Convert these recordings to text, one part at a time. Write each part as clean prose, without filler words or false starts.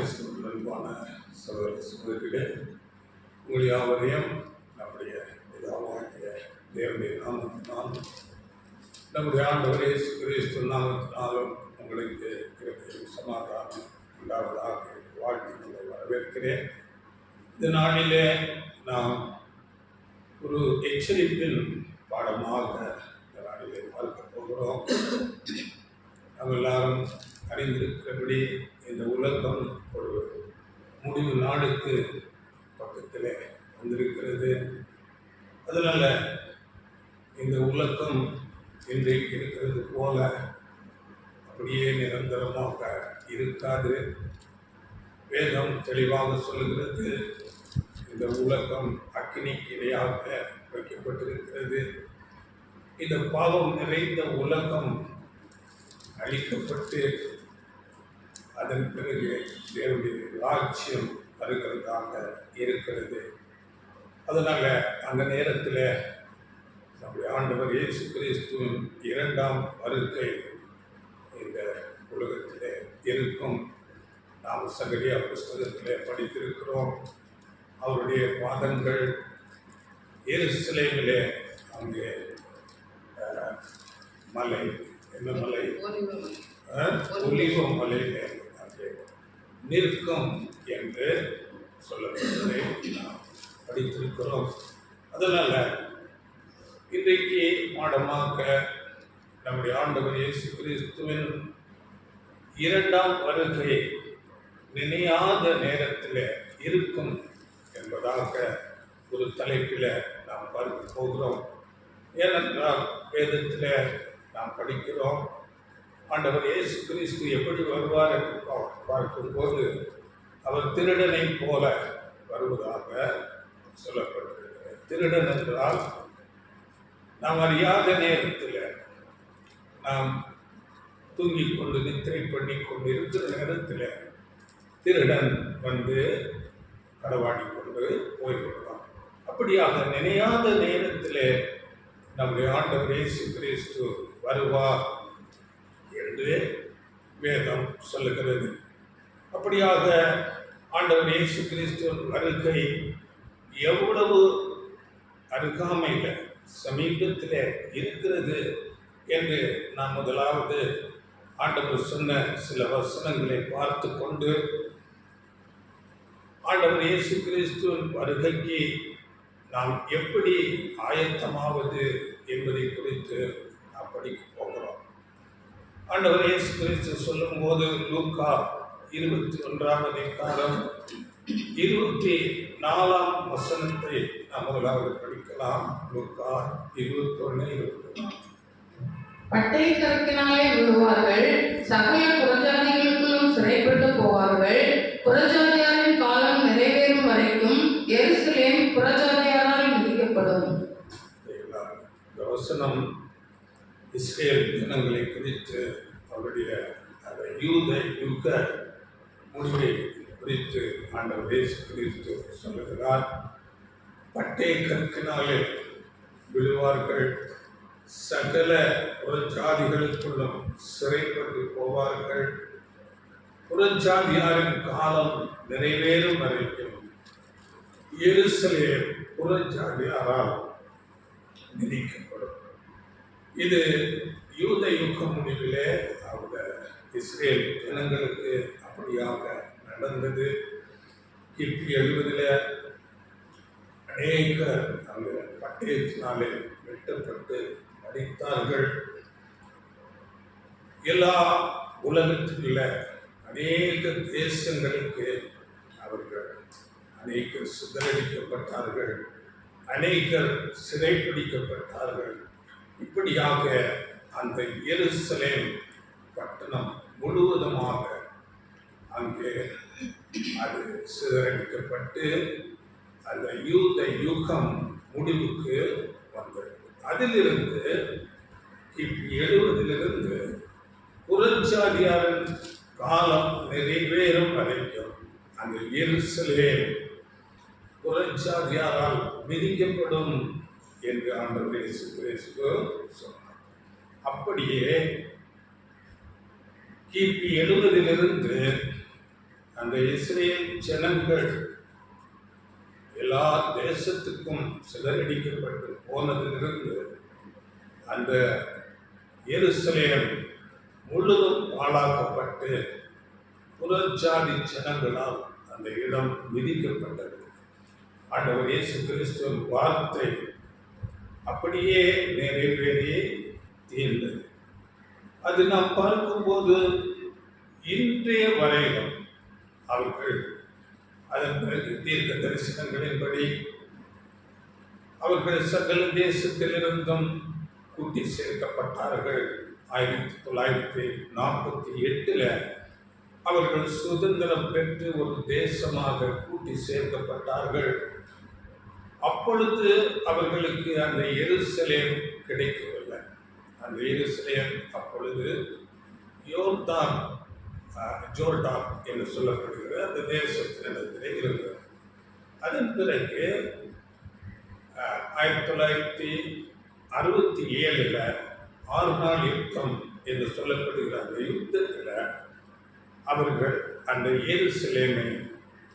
கிறிஸ்துவின் அன்பான சகோதர சகோதரிகளே, உங்கள் யாவரையும் நம்முடைய பிதாவாகிய தேவனுடைய நாமத்தினால் நம்முடைய ஆண்டவர் இயேசு கிறிஸ்து நாமத்தினாலும் உங்களுக்கு கிருபையும் சமாதானம் உண்டாவதாக வாழ்த்துக்களை வரவேற்கிறேன். இந்த நாளிலே நாம் ஒரு எச்சரிப்பின் பாடமாக இந்த நாளிலே பார்க்க போகிறோம். நாம் எல்லாரும் அறிந்திருக்கிறபடி இந்த உலகம் ஒரு முடிவு நாளுக்கு பக்கத்தில் வந்திருக்கிறது. அதனால் இந்த உலகம் இன்றைக்கு இருக்கிறது போல அப்படியே நிரந்தரமாக இருக்காது. வேதம் தெளிவாக சொல்லுகிறது, இந்த உலகம் அக்கினிக்கு இடையாக வைக்கப்பட்டிருக்கிறது. இந்த பாவம் நிறைந்த உலகம் அழிக்கப்பட்டு அதன் பிறகு தேவனுடைய ராஜ்யம் வருகிறதாக இருக்கிறது. அதனால் அந்த நேரத்தில் நம்முடைய ஆண்டவர் இயேசு கிறிஸ்துவின் இரண்டாம் வருகை இந்த உலகத்தில் இருக்கும். நாம் சகரியா புஸ்தகத்தில் படித்திருக்கிறோம். அவருடைய பாதங்கள் எருசலேமிலே அங்கே மலை, என்ன மலை, ஒலிவ மலையிலே அங்கே நிற்கும் என்று சொல்லப்படுவதை நாம் படித்திருக்கிறோம். அதனால் இன்றைக்கு பாடமாக நம்முடைய ஆண்டவர் இயேசு கிறிஸ்துவின் இரண்டாம் வருகை நினையாத நேரத்தில் இருக்கும் என்பதாக ஒரு தலைப்பில் நாம் பார்க்க போகிறோம். ஏனென்றால் வேதத்தில் நாம் படிக்கிறோம், ஆண்டவர் இயேசு கிறிஸ்து எப்படி வருவார் என்று பார்க்கும்போது அவர் திருடனை போல வருவதாக சொல்லப்பட்டிருக்கிறது. திருடன் என்றால் நாம் அறியாத நேரத்தில், நாம் தூங்கிக் கொண்டு நித்திரை பண்ணி கொண்டு இருக்கிற நேரத்தில் திருடன் வந்து களவாடி கொண்டு போய்விடுவார். அப்படியாக நினையாத நேரத்தில் நம்முடைய ஆண்டவர் இயேசு கிறிஸ்து வருவார் என்று வேதம் சொல்லுகிறது. அப்படியாக ஆண்டவர் இயேசு கிறிஸ்துவின் வருகை எவ்வளவு அருகாமையில் சமீபத்தில் இருக்கிறது என்று நாம் முதலாவது ஆண்டவர் சொன்ன சில வசனங்களை பார்த்து கொண்டு ஆண்டவர் இயேசு கிறிஸ்துவின் வருகைக்கு நாம் எப்படி ஆயத்தமாவது என்பதை குறித்து நாம் படிக்க போகிறோம். ஆண்டவர் இயேசு கிறிஸ்து சொல்லும்போது லூக்கா 21ஆம் அதிகாரம் 24ஆம் வசனத்தை நாம் முதலாவது படிக்கலாம். லூக்கா 21:24. பட்டய கற்கினாலே விழுவார்கள், சகல புறஜாதிகளுக்குள்ளும் சிறைப்பட்டு போவார்கள். புறஜாதியாரின் காலம் நிறைவேறும் வரைக்கும் எருசலேம் புறஜாதியாரால் மிதிக்கப்படும். இந்த வசனம் இஸ்ரேல் ஜனங்களை குறித்து, அவருடைய யூத யுக முடிவை குறித்து ஆண்டவர் இயேசு கிறிஸ்து சொல்லுகிறார். பட்டை கற்கினாலே விழுவார்கள், சகல புறஜாதிகளுக்குள்ளும் சிறைப்பட்டு போவார்கள். புறஜாதியாரின் காலம் நிறைவேறும் வரைக்கும் எருசலேம் புறஜாதியாரால் மிதிக்கப்படும். இது யூத யுக முடிவிலே அவங்க இஸ்ரேல் ஜனங்களுக்கு அப்படியாக நடந்தது. கிபி 70 அநேகர் அந்த பட்டயத்தினாலே வெட்டப்பட்டு மரித்தார்கள். எல்லா உலகத்தில் அநேக தேசங்களுக்கு அவர்கள் அநேகர் சிதறடிக்கப்பட்டார்கள், அநேகர் சிறைப்பிடிக்கப்பட்டார்கள். இப்படியாக அந்த எருசலேம் பட்டணம் முழுவதுமாக அங்கே அது சிதறடிக்கப்பட்டு அந்த யூத யுகம் முடிவுக்கு வந்தது. அதிலிருந்து கிபி 70 புறஜாதியாரின் காலம் நிறைவேறும் வரைக்கும் அந்த எருசலேம் புறஜாதியாரால் மிதிக்கப்படும் என்று ஆண்டவர் இயேசு கிறிஸ்து சொன்னார். அப்படியே கிபி 70 அந்த இஸ்ரேல் ஜனங்கள் எல்லா தேசத்துக்கும் சிதறடிக்கப்பட்டு போனதிலிருந்து அந்த எருசலேம் முழுதும் பாழாக்கப்பட்டு புறஜாதி ஜனங்களால் அந்த இடம் மிதிக்கப்பட்டது. ஆண்டவர் இயேசு கிறிஸ்துவின் வார்த்தை அப்படியே நிறைவேறி தீர்ந்தது. அது நாம் பார்க்கும்போது இன்றைய வரையிலும் அவர்கள் அதன் பிறகு தீர்க்க தரிசனங்களின்படி அவர்கள் சகல தேசத்திலிருந்தும் கூட்டி சேர்க்கப்பட்டார்கள். 1948 அவர்கள் சுதந்திரம் பெற்று ஒரு தேசமாக கூட்டி சேர்க்கப்பட்டார்கள். அப்பொழுது அவர்களுக்கு அந்த எருசலேம் கிடைக்கவில்லை. அந்த எருசலேம் அப்பொழுது ஜோர்டான் என்று சொல்லப்படுகிற அந்த தேசத்தினிடத்திலே இருந்தது. அதன் பிறகு 1967 6 நாள் யுத்தம் என்று சொல்லப்படுகிற அந்த யுத்தத்தில் அவர்கள் அந்த எருசலேமை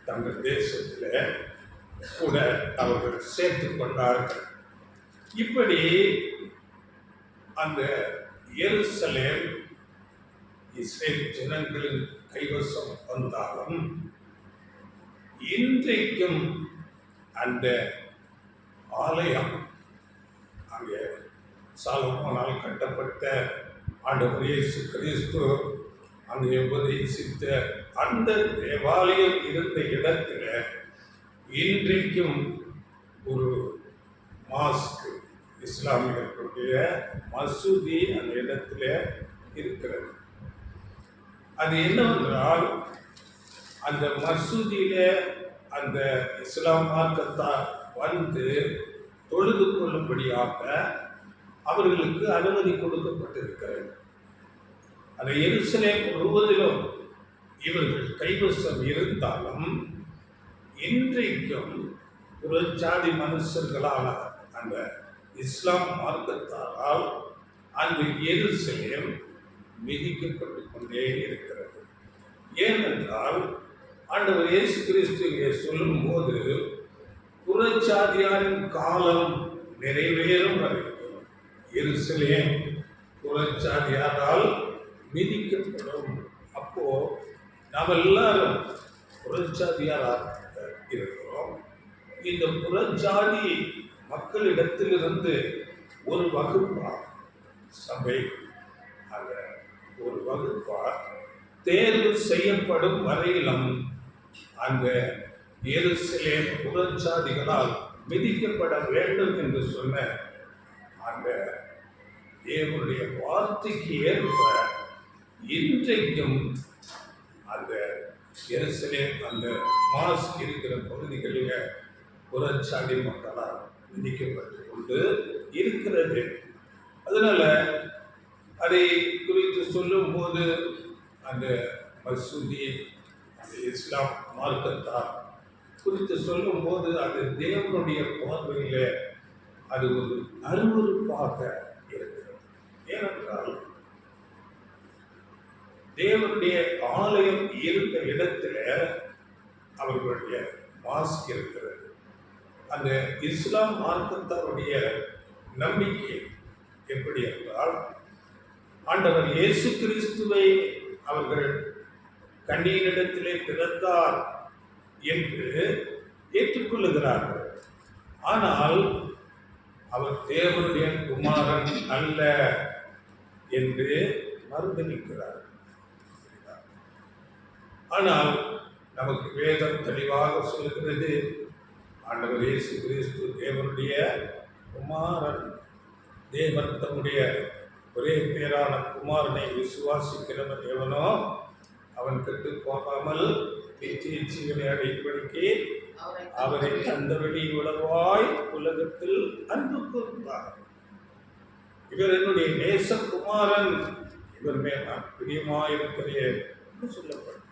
தங்கள் தேசத்தில் கூட அவர்கள் சேர்த்து கொண்டார்கள். இப்படி அந்த எருசலேம் இஸ்ரேல் ஜனங்களின் கைவசம் வந்தாலும் இன்றைக்கும் அந்த ஆலயம் அங்கே சாலமோனால் கட்டப்பட்ட ஆண்டவர் இயேசு கிறிஸ்து அங்கே உபதேசித்த அந்த தேவாலயம் இருந்த இடத்துல இன்றைக்கும் ஒரு மாஸ்க், இஸ்லாமியர்களுடைய மசூதி அந்த இடத்துல இருக்கிறது. அது என்னவென்றால் அந்த மசூதியில அந்த இஸ்லாம் மார்க்கத்தார் வந்து தொழுது கொள்ளும்படியாக அவர்களுக்கு அனுமதி கொடுக்கப்பட்டிருக்கிறது. அந்த எருசலேம் முழுவதிலும் இவர்கள் கைவசம் இருந்தாலும் இன்றைக்கும் ஒரு ஜாதி மனுஷர்களான அந்த இஸ்லாம் மார்க்கத்தாரால் அந்த எருசலேம் மிதிக்கப்பட்டு கொண்டே இருக்கிறது. ஏனென்றால் ஆண்டவர் இயேசு கிறிஸ்து சொல்லும் போது புறச்சாதியாரின் காலம் நிறைவேறும் வரைக்கும் எருசலேம் புறச்சாதியாரால் மிதிக்கப்படும். அப்போ நாம் எல்லாரும் புறச்சாதியாராக இருக்கிறோம். இந்த புறச்சாதி மக்களிடத்திலிருந்து ஒரு வகுப்பார் சபை, அந்த ஒரு வகுப்பார் தேர்வு செய்யப்படும் வரையிலும் அந்த எருசலேம் புறச்சாதிகளால் மிதிக்கப்பட வேண்டும் என்று சொன்ன அந்த தேவனுடைய வார்த்தைக்கு ஏற்ப இன்றைக்கும் அந்த எருசலேம் அந்த மாஸ்க் இருக்கிற பகுதிகளில் புறச்சாதி மக்களால் மிதிக்கப்பட்டு கொண்டு இருக்கிறது. அதனால அதை குறித்து சொல்லும் போது அந்த மசூதி, அந்த இஸ்லாம் மார்க்கத்தார் குறித்து சொல்லும் போது அது தேவனுடைய பார்வையில் அது ஒரு அருவருப்பாக இருக்கிறது. ஏனென்றால் தேவனுடைய ஆலயம் இருந்த இடத்துல அவர்களுடைய மாஸ்க் இருக்கிறது. அந்த இஸ்லாம் மார்க்கத்தாருடைய நம்பிக்கை எப்படி என்றால் ஆண்டவர் இயேசு கிறிஸ்துவை அவர்கள் கண்ணியினிடத்திலே பிறந்தார் என்று ஏற்றுக்கொள்ளுகிறார்கள். ஆனால் அவர் தேவனுடைய குமாரன் அல்ல என்று மறுதலிக்கிறார். ஆனால் நமக்கு வேதம் தெளிவாக சொல்கிறது ஆண்டவர் இயேசு கிறிஸ்து தேவனுடைய குமாரன். தேவன் தம்முடைய ஒரே பேரான குமாரனை விசுவாசிக்கிறவன் எவனோ அவன் கெட்டு போகாமல் நித்திய ஜீவனை அடைபடிக்கு அவரை தந்தவழி உளவாய் உலகத்தில் அன்பு கூர்ந்தார். இவர் என்னுடைய நேசகுமாரன், இவர் மேல் நான் பிரியமாயிருக்கிறேன் என்று சொல்லப்படும்.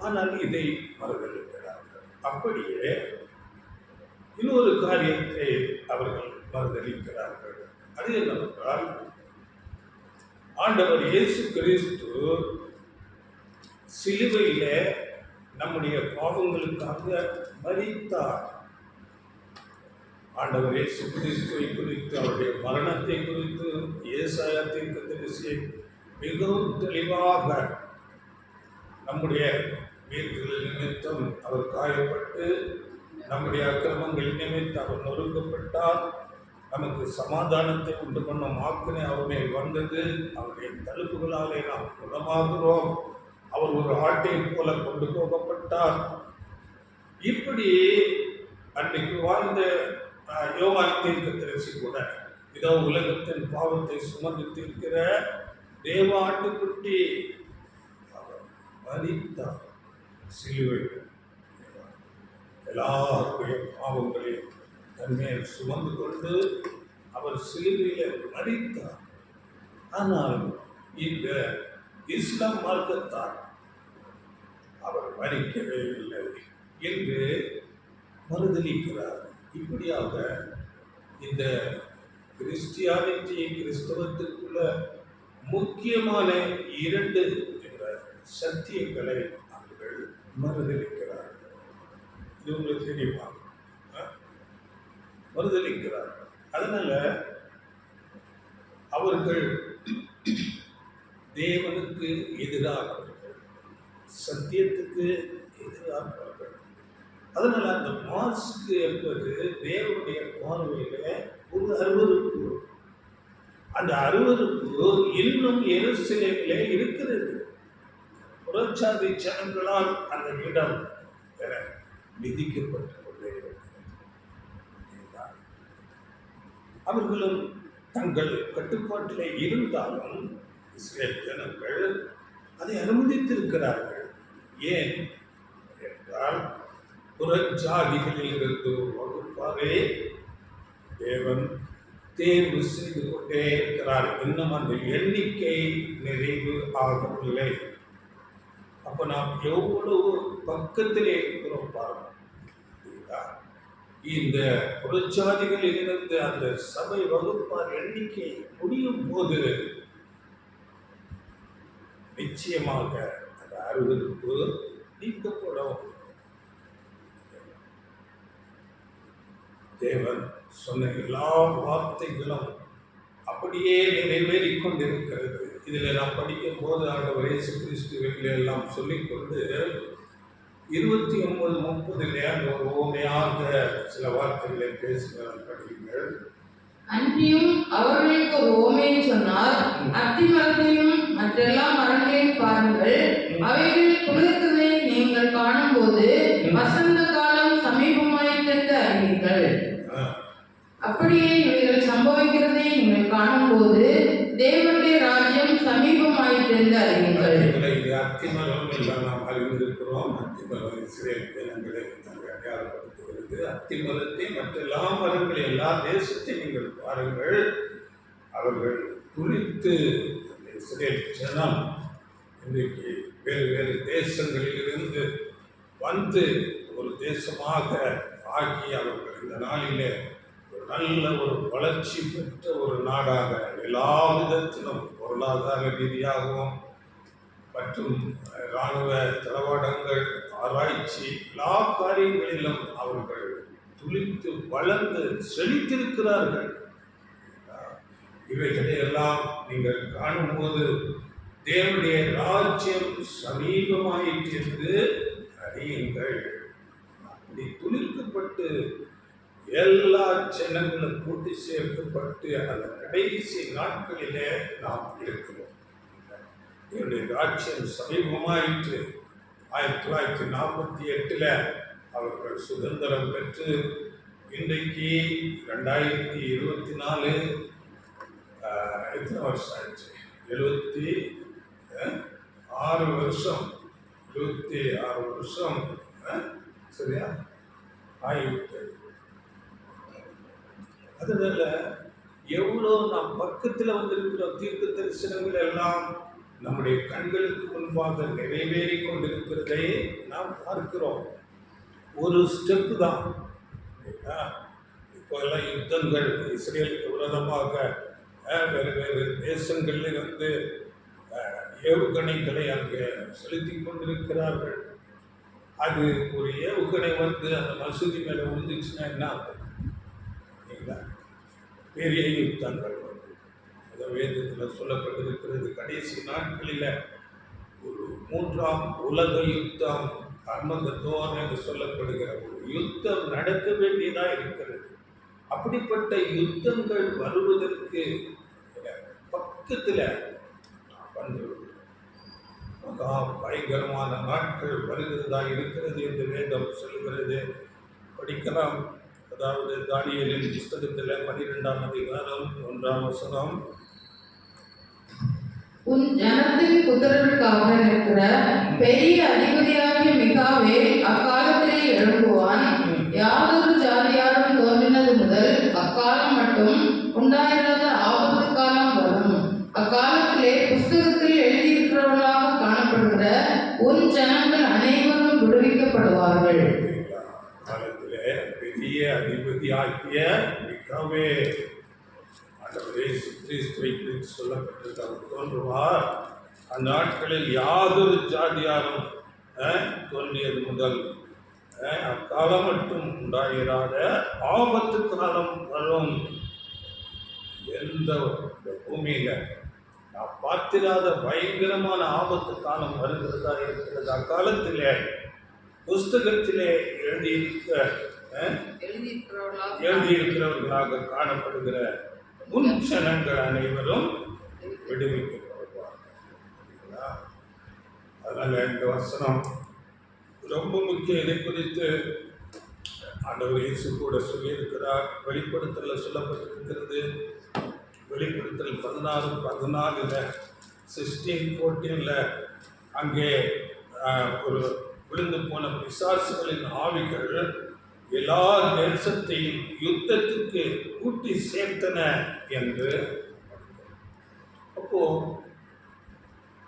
ஆனால் இதை மறுதலிக்கிறார்கள். அப்படியே இன்னொரு காரியத்தை அவர்கள் மறுதலிக்கிறார்கள். அது என்னவென்றால் ஆண்டவர் இயேசு கிறிஸ்து சிலுவையிலே நம்முடைய பாவங்களுக்காக மரித்தார். ஆண்டவர் இயேசு கிறிஸ்துவை குறித்து, அவருடைய மரணத்தை குறித்து ஏசாயா தீர்க்கதரிசி மிகவும் தெளிவாக, நம்முடைய வீடுகள் நிமித்தம் அவர் காயப்பட்டு, நம்முடைய அக்கிரமங்கள் நிமித்தம் அவர் நொறுக்கப்பட்டார், நமக்கு சமாதானத்தை உண்டு பண்ணும் ஆக்கினை அவர் மேல் வந்தது, அவருடைய தழும்புகளாலே நாம் குணமாகிறோம், அவர் ஒரு ஆட்டை போல கொண்டு போகப்பட்டார். இப்படி அன்றைக்கு வாழ்ந்த யோவான் தீர்க்கதரிசி கூட, இதோ உலகத்தின் பாவத்தை சுமந்து தீர்க்கிற தேவ ஆட்டுக்குட்டி அவர் மரித்தார். சிலுவை எல்லாருடைய பாவங்களையும் தன்மேல் சுமந்து கொண்டு அவர் சிலுவையில் மரித்தார். ஆனால் இந்த இஸ்லாம் மார்க்கத்தார் அவர் மரிக்கவே இல்லை என்று மறுதலிக்கிறார். இப்படியாக இந்த கிறிஸ்தவத்திற்குள்ள முக்கியமான 2 என்ற சத்தியங்களை அவர்கள் மறுதலிக்கிறார்கள். இது உங்களுக்கு தெரியுமா? மறுதலிக்கிறார்கள். அதனால அவர்கள் தேவனுக்கு எதிரானவர்கள், சத்தியத்துக்கு எதிரானவர்கள். அதனால அந்த மாஸ்க் என்பது தேவனுடைய பார்வையில ஒரு அருவருப்பு. அந்த அருவருப்பு இன்னும் எருசலேமிலே இருக்கிறது. புறச்சாதி ஜனங்களால் அந்த இடம் விதிக்கப்பட்டு கொண்டே இருக்கிறது. அவர்களும் தங்கள் கட்டுப்பாட்டிலே இருந்தாலும் இஸ்ரேல் ஜனங்கள் அதை அனுமதித்திருக்கிறார்கள். ஏன் என்றால், புறஜாதிகளில் இருந்து வகுப்பாரே தேவன் தேர்வு செய்து கொண்டே இருக்கிறார். இன்னும் அந்த எண்ணிக்கை நிறைவு ஆகவில்லை. அப்ப நாம் எவ்வளவு பக்கத்திலே இருக்கிறோம் பாருங்கள். இந்த புறஜாதிகளில் இருந்து அந்த சபை வகுப்பார் எண்ணிக்கை முடியும் போது நிச்சயமாக அந்த அருவருப்பு நீக்கப்படும். தேவன் சொன்ன எல்லா வார்த்தைகளும் அப்படியே நிறைவேறிக் கொண்டிருக்கிறது. இதில் நாம் படிக்கும் போது ஆண்டவர் இயேசு கிறிஸ்துவிலே எல்லாம் சொல்லிக்கொண்டு 29-30 ஒரு ஓமையாக சில வார்த்தைகளை பேசுகிறார். படியுங்கள். அன்றியும் அவர்களுக்கு ஒரு ஓமையை சொன்னார். அத்தி மரத்தையும் மற்றெல்லா மரங்களையும் பாருங்கள், அவைகள் குளிர்த்ததை நீங்கள் காணும்போது வசந்த காலம் சமீபமாயிட்டென்று அறிவீர்கள். அப்படியே இவைகள் சம்பவிக்கிறதை நீங்கள் காணும்போது தேவனுடைய ராஜ்யம் சமீபமாயிட்டென்று அறிவீர்கள். அத்திமரம் எல்லாம் நாம் அறிந்திருக்கிறோம். அத்திமரம் இஸ்ரேல் ஜனங்களை அடையாளப்படுத்துகிறது. அத்திமரத்தை மற்றெல்லா மரங்களை எல்லா தேசத்தையும் நீங்கள் பாருங்கள், அவர்கள் துளித்து இஸ்ரேல் ஜனம் இன்றைக்கு வேறு வேறு தேசங்களிலிருந்து வந்து ஒரு தேசமாக ஆகி அவர்கள் இந்த நாளிலே ஒரு நல்ல ஒரு வளர்ச்சி பெற்ற ஒரு நாடாக எல்லா விதத்திலும் பொருளாதார ரீதியாகவும் மற்றும் இராணுவ தளவாடங்கள், ஆராய்ச்சி, எல்லா காரியங்களிலும் அவர்கள் துளித்து வளர்ந்து செழித்திருக்கிறார்கள். இவைகளை எல்லாம் நீங்கள் காணும்போது தேவனுடைய ராஜ்யம் சமீபமாயிற்று என்று அறியுங்கள். அப்படி துளிர்க்கப்பட்டு எல்லா ஜனங்களும் கூட்டி சேர்க்கப்பட்டு அந்த கடைசி நாட்களிலே நாம் இருக்கிறோம். என்னுடைய ராஜ்யம் சமீபமாயிற்று. 1948 அவர்கள் சுதந்திரம் பெற்று இன்றைக்கு 2024 எத்தனை வருஷம் ஆயிடுச்சு? 76 வருஷம். 76 வருஷம் சரியா ஆகிவிட்டது. அதனால எவ்வளோ நாம் பக்கத்தில் வந்திருக்கிற தீர்க்க தரிசனங்கள் எல்லாம் நம்முடைய கண்களுக்கு முன்பாக நிறைவேறி கொண்டிருக்கிறதை நாம் பார்க்கிறோம். ஒரு ஸ்டெப்பு தான். இப்போ எல்லாம் யுத்தங்கள் இஸ்ரேலுக்கு விரோதமாக வேறு வேறு தேசங்களில் வந்து ஏவுகணைகளை அங்கே செலுத்தி கொண்டிருக்கிறார்கள். அது ஒரு ஏவுகணை வந்து அந்த மசூதி மேலே விழுந்துச்சுன்னா என்ன ஆகும் இல்லைங்களா? பெரிய யுத்தங்கள் வந்து அந்த வேதத்தில் சொல்லப்பட்டிருக்கிறது. கடைசி நாட்களில் ஒரு 3ஆம் உலக யுத்தம் அர்மகதோன் என்று சொல்லப்படுகிற ஒரு யுத்தம் நடக்க வேண்டியதாக இருக்கிறது. அப்படிப்பட்ட யுத்தங்கள் வருவதற்கு பக்கத்தில் வந்து மகா பயங்கரமான நாட்கள் வருகிறதா இருக்கிறது என்று வேதம் சொல்கிறது. படிக்கலாம். அதாவது தானியேலின் புஸ்தகத்தில் 12ஆம் அதிகாரம் 1ஆம் வசனம். உன் ஜனத்தின் புத்திரருக்காக இருக்கிற பெரிய அதிபதியாகிய மிகாவேல் அக்காலத்திலே எழும்புவான். யாதொரு ஜாதியாரும் தோன்றினது முதல் அக்காலம் மட்டும் உண்டாயிராத ஆபத்து காலம் வரும். அக்காலத்திலே புஸ்தகத்தில் எழுதியிருக்கிறவர்களாக காணப்படுகிற உன் ஜனங்கள் அனைவரும் விடுவிக்கப்படுவார்கள். காலத்திலே பெரிய அதிபதியாகிய மிகாவேல் கிறிஸ்துவை குறித்து சொல்லப்பட்டிருக்கு. அவர் தோன்றுவார். அந்நாட்களில் யாதொரு ஜாதியாரும் தோன்றியது முதல் அக்காலம் மட்டும் உண்டாயிராத ஆபத்து காலம் வரும். எந்த பூமியில நான் பார்த்திராத பயங்கரமான ஆபத்து காலம் வருகிறதா இருக்கிறது. அக்காலத்திலே புஸ்தகத்திலே எழுதியிருக்கிறவர்களாக காணப்படுகிற உன் ஜனங்கள் அனைவரும் விடுவிக்கப்படுவார்கள். அதனால இந்த வசனம் ரொம்ப முக்கியம். இதை குறித்து ஆண்டவர் இயேசு கூட சொல்லியிருக்கிறார். வெளிப்படுத்தல சொல்லப்பட்டிருக்கிறது. வெளிப்படுத்தல் 16:14 16:14 அங்கே ஒரு விழுந்து போன பிசாசுகளின் ஆவிகள் எல்லா தேசத்தையும் யுத்தத்துக்கு கூட்டி சேர்த்தன என்று. அப்போ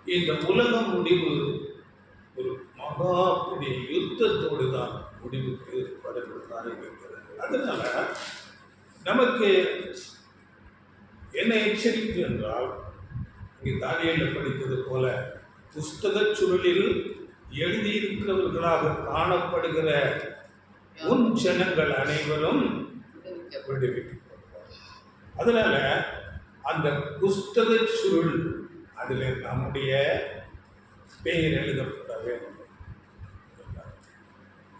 இந்த உலக முடிவு ஒரு மகா பெரிய யுத்தத்தோடு தான் முடிவுக்கு வருகிறதா இருக்கிறது. அதனால நமக்கு என்ன எச்சரிக்கை என்றால், இங்கே தானியேலில் படித்தது போல புஸ்தக சுருளில் எழுதியிருக்கிறவர்களாக காணப்படுகிற உன் ஜனங்கள் அனைவரும் விடுவிக்கப்படுவார். அதனால அந்த புஸ்தக சுருள் அதில் நம்முடைய பெயர் எழுதப்பட வேண்டும்.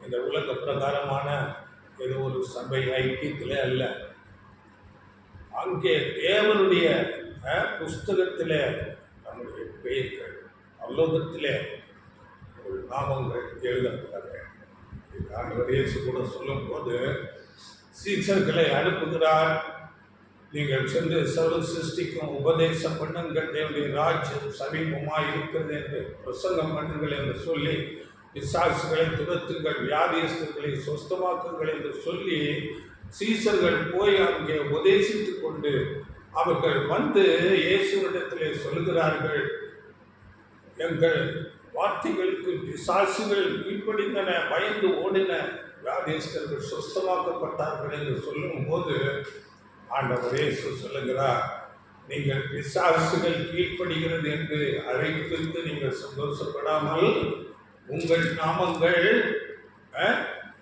இந்த உலக பிரகாரமான ஏதோ ஒரு சபை ஐக்கியத்தில் அல்ல, அங்கே தேவனுடைய புஸ்தகத்தில் நம்முடைய பெயர்கள் அலோகத்திலே ஒரு நாமங்கள் எழுதப்பட வேண்டும். ஆண்டவர் இயேசு கூட சொல்லும் போது சீசர்களை அனுப்புகிறார். நீங்கள் சென்று சர்வ சிருஷ்டிக்கும் உபதேசம் பண்ணுங்கள், தேவனுடைய ராஜ்யம் சமீபமாக இருக்கிறது என்று பிரசங்கம் பண்ணுங்கள் என்று சொல்லி, பிசாசுகளை துரத்துங்கள், வியாதியஸ்தர்களை சொஸ்தமாக்குங்கள் என்று சொல்லி சீசர்கள் போய் அங்கே உபதேசித்து கொண்டு அவர்கள் வந்து இயேசுவிடத்திலே சொல்லுகிறார்கள், எங்கள் வார்த்தைகளுக்கு பிசாசுகள் கீழ்ப்படிந்தன, பயந்து ஓடின, வியாதியஸ்தர்கள் சொஸ்தமாக்கப்பட்டார்கள் என்று சொல்லும் போது ஆண்டவர் இயேசு சொல்லுகிறார், நீங்கள் பிசாசுகள் கீழ்ப்படுகிறது என்று அதை குறித்து நீங்கள் சந்தோஷப்படாமல் உங்கள் நாமங்கள்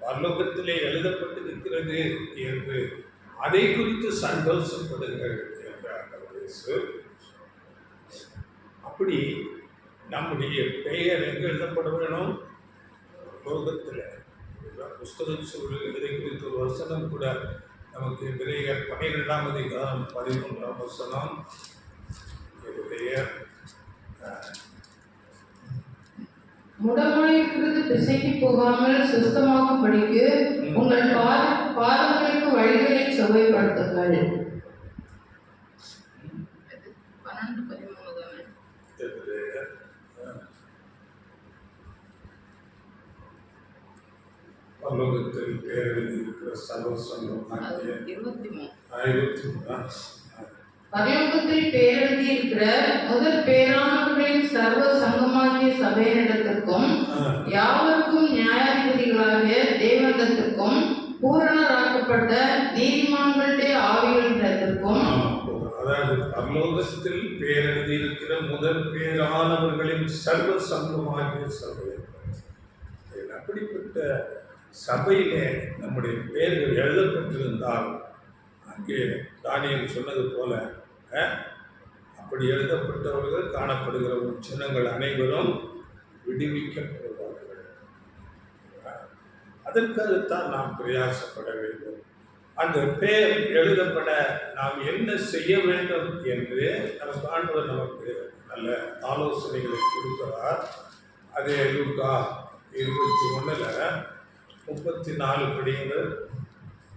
பரலோகத்திலே எழுதப்பட்டிருக்கிறது என்று அதை குறித்து சந்தோஷப்படுங்கள் என்று ஆண்டவர் இயேசு. அப்படி நம்முடைய பெயர் எங்கே எழுதப்பட வேணும்? லோகத்தில். புஸ்தகம் சூழல் இதை குறித்து ஒரு வசனம் கூட நமக்கு விரையர் 12ஆம் அதிகாரம் 13ஆம் வசனம். முடமாயிருக்கிறது திசைக்கு போகாமல் சுத்தமாகும்படிக்கு உங்கள் பாதங்களுக்கு வழிகளை செவ்வாய்ப்படுத்துங்கள். 12:13 பரலோகத்தில் பேரெழுதி இருக்கிற சர்வசங்கம் 23. பரலோகத்தில் பேரெழுதியிருக்கிற முதல் பேரானவர்களின் சர்வ சங்கமாகிய சபையினிடத்திற்கும் யாவருக்கும் நியாயாதிபதிகளாகிய தேவனிடத்திற்கும் பூரணராக்கப்பட்ட நீதிமான்களுடைய ஆவிகளிடத்திற்கும். அதாவது பரலோகத்தில் பேரெழுதியிருக்கிற முதல் பேரானவர்களின் சர்வ சங்கமாகிய சபை. அப்படிப்பட்ட சபையிலே நம்முடைய பெயர்கள் எழுதப்பட்டிருந்தால் அங்கே தானியேல் சொன்னது போல அப்படி எழுதப்பட்டவர்கள் காணப்படுகிற சின்னங்கள் அனைவரும் விடுவிக்கப்படுவார்கள். அதற்காகத்தான் நாம் பிரயாசப்பட வேண்டும். அந்த பெயர் எழுதப்பட நாம் என்ன செய்ய வேண்டும் என்று நமக்கு ஆண்டவர் நமக்கு நல்ல ஆலோசனைகளை கொடுக்கிறார். அதே லூக்கா 21:34 படியுங்கள்.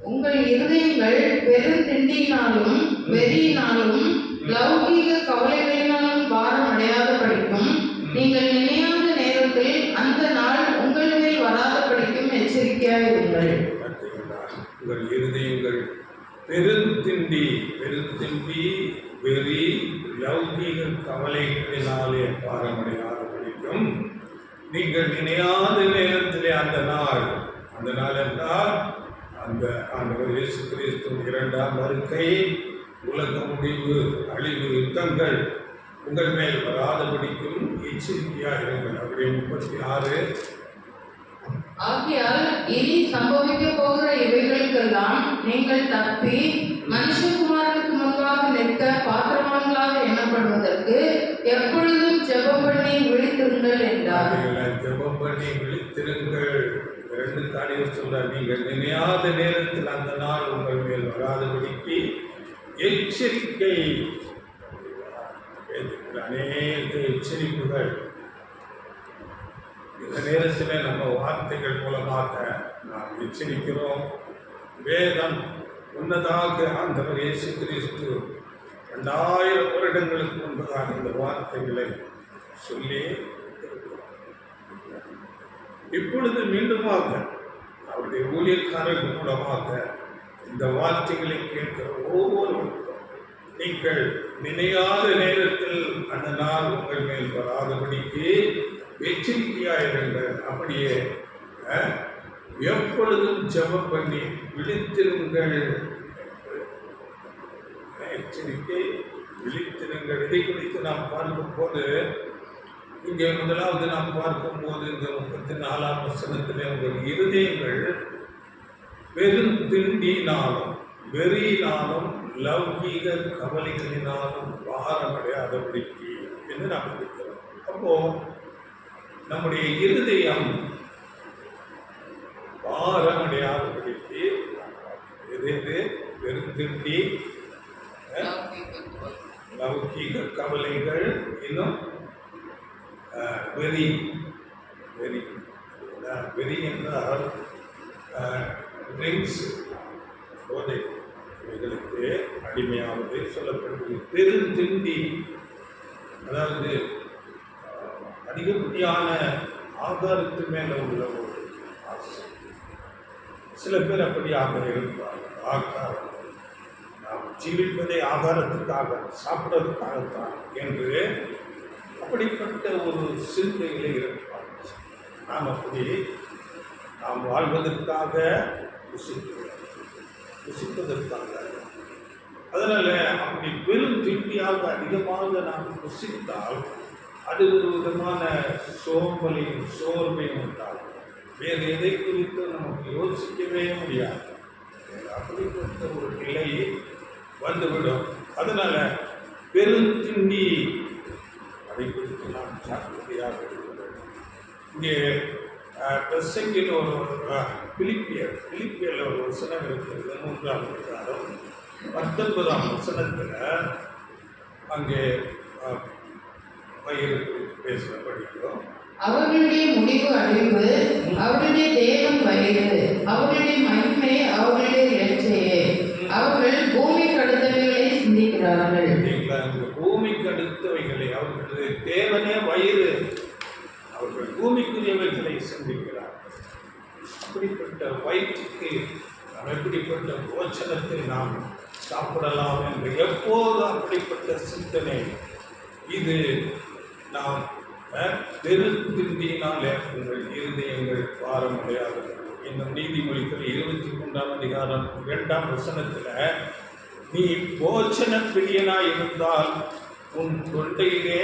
உங்கள் இருதயங்கள் பெருந்திண்டியினாலும் வெறியினாலும் லௌகீக கவலைகளினாலும் பாரம் அடையாத படிக்கும் நீங்கள் நினையாத நேரத்தில் அந்த நாள் உங்கள் மேல் வராத படிக்கும் எச்சரிக்கையாயிருங்கள். உங்கள் இருதயங்கள் பெருந்திண்டி வெறி லௌகீக கவலைகளினாலே பாரமடையாத படிக்கும் நீங்கள் நினையாத நேரத்திலே அந்த நாள் என்றால் அந்த ஆண்டவர் இயேசு கிறிஸ்துவின் 2ஆம் வருகை, உலக முடிவு, அழிவு, யுத்தங்கள் உங்கள் மேல் வராதபடிக்கும் எச்சரிக்கையாக இருங்கள். அவருடைய 36. ஆகையால் இனி சம்பவிக்க போகிற இவைகளுக்கெல்லாம் நீங்கள் தப்பி மனுஷகுமாரனுக்கு முன்பாக நிற்க பாத்திரவான்களாக எண்ணப்படுவதற்கு எப்பொழுதும் ஜெபம் பண்ணி விழித்திருங்கள் என்றார். ஜெபம் பண்ணி விழித்திருங்கள். 2 காரியம் சொல்றார். நீங்கள் நினையாத நேரத்தில் அந்த நாள் உங்கள் மேல் வராதபடிக்கு எச்சரிக்கை. அநேக எச்சரிப்புகள் இந்த நேரத்தில் நம்ம வார்த்தைகள் மூலமாக நாம் எச்சரிக்கிறோம். வேதம் முன்னதாக ஆண்டவர் இயேசு கிறிஸ்து 2000 வருடங்களுக்கு முன்பதாக இந்த வார்த்தைகளை சொல்லி இப்பொழுது மீண்டுமாக அவருடைய ஊழியக்காரர்கள் மூலமாக இந்த வார்த்தைகளை கேட்கிற ஒவ்வொருவருக்கும் நீங்கள் நினையாத நேரத்தில் அந்த நாள் உங்கள் மேல் வராதபடிக்கு எச்சரிக்கையாயிருங்கள். அப்படியே எப்பொழுதும் ஜெபம் பண்ணி விழித்திருங்கள். எச்சரிக்கை, விழித்திருங்கள். இதை குறித்து நாம் பார்க்கும் போது இங்கே முதலாவது நாம் பார்க்கும்போது இந்த 34ஆம் வசனத்திலே உங்கள் இருதயங்கள் பெருந்திண்டினாலும் வெறியினாலும் லௌகீக கவலைகளினாலும் பாரமடையாதபடிக்கு என்று நாம் இருக்கிறோம். அப்போ நம்முடைய இருதயம் பாரமடையாதபடிக்கு எது பெருந்திண்டி, லௌகீக கவலைகள், இன்னும் வெறி என்றால் ட்ரிங்க்ஸ், போதை இவைகளுக்கு அடிமையாவது சொல்லப்படுகிறது. பெருந்திண்டி அதாவது அதிகப்படியான ஆகாரத்து மேல உள்ள ஒரு ஆசை. சில பேர் அப்படியாக இருப்பார்கள். ஆகாரம், நாம் ஜீவிப்பதை ஆகாரத்துக்காக, சாப்பிட்றதுக்காகத்தான் என்று அப்படிப்பட்ட ஒரு சிந்தையிலே இருப்பார்கள். நாம் அப்படி நாம் வாழ்வதற்காக ருசிப்பதற்காக, அதனால் அப்படி பெரும் திருப்தியாக அதிகமாக நாம் ருசித்தால் அது ஒரு விதமான சோம்பலையும் சோர்வையும் உண்டாகும். வேறு எதை குறித்து நமக்கு யோசிக்கவே முடியாது. அப்படிப்பட்ட ஒரு நிலை வந்துவிடும். அதனால பெருந்திண்டி அதை குறித்து நாம் ஜாக்கிரதையாக இருக்கிறோம். இங்கே பிரசங்கில் ஒரு பிலிப்பியர் ஒரு வசனம் இருக்கிறது. 3ஆம் அதிகாரம் 19ஆம் வசனத்தில் அங்கே பயிர் பேசுகிற படிக்கிறோம். அவர்களுடைய முடிவு அழிவு, அவர்களுடைய தேவன் வயது, அவர்களுடைய மகிமை, அவர்களுடைய இலட்சையே. அவர்கள் பூமிக்கு அடுத்தவைகளை சிந்திக்கிறார்கள். பூமிக்கு அடுத்தவைகளை, அவர்களுடைய தேவனே வயிறு, அவர்கள் பூமிக்குரியவைகளை சிந்திக்கிறார்கள். அப்படிப்பட்ட வயிற்றுக்கு நாம் எப்படிப்பட்ட போச்சனத்தை நாம் சாப்பிடலாம் என்று எப்போது அப்படிப்பட்ட சிந்தனை, இது நாம் பெருந்திண்டியினாலே உங்கள் இருதயங்கள் பாரமடையாதது. இன்னும் நீதிமொழிகள் 23ஆம் அதிகாரம் 2ஆம் வசனத்தில், நீ போச்சன பிரியனாய் இருந்தால் உன் தொண்டையிலே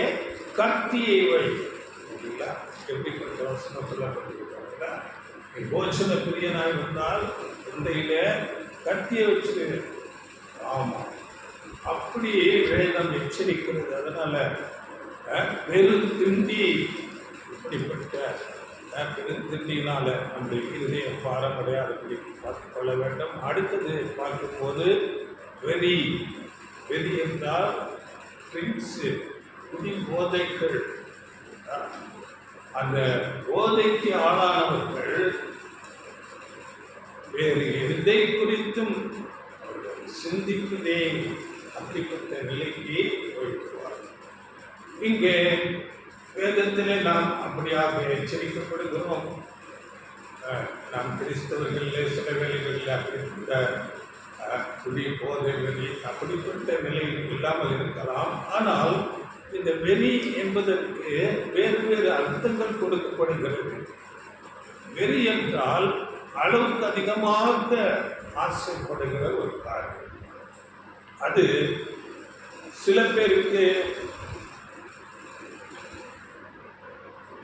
கத்தியை வை. எப்படிப்பட்ட வசனம் சொல்லப்பட்டிருக்கிறாங்க. நீ போஜன பிரியனாக இருந்தால் தொண்டையில கத்தியை வச்சு. ஆமா, அப்படி வேதம் எச்சரிக்கிறது. அதனால வெறும் திண்டி, இப்படிப்பட்ட பெருந்திண்டினால நம்முடைய இருதயம் பாரமடையாதபடி பார்த்துக் கொள்ள வேண்டும். அடுத்தது பார்க்கும்போது வெறி. வெறி என்றால் ட்ரிங்க்ஸு, குடி போதைகள். அந்த போதைக்கு ஆளானவர்கள் வேறு எதை குறித்தும் சிந்திப்பதே அப்படிப்பட்ட நிலைக்கு போய்விடுவார். இங்கே வேதத்திலே நாம் அப்படியாக எச்சரிக்கப்படுகிறோம். நாம் கிறிஸ்தவர்களிலே சில வேலைகளில் அப்படிப்பட்ட குடி போதை வெறி அப்படிப்பட்ட நிலை இல்லாமல் இருக்கலாம். ஆனால் இந்த வெறி என்பதற்கு வேறு வேறு அர்த்தங்கள் கொடுக்கப்படுகிறது. வெறி என்றால் அளவுக்கு அதிகமாக ஆசைப்படுகிற ஒரு காரியம். அது சில பேருக்கு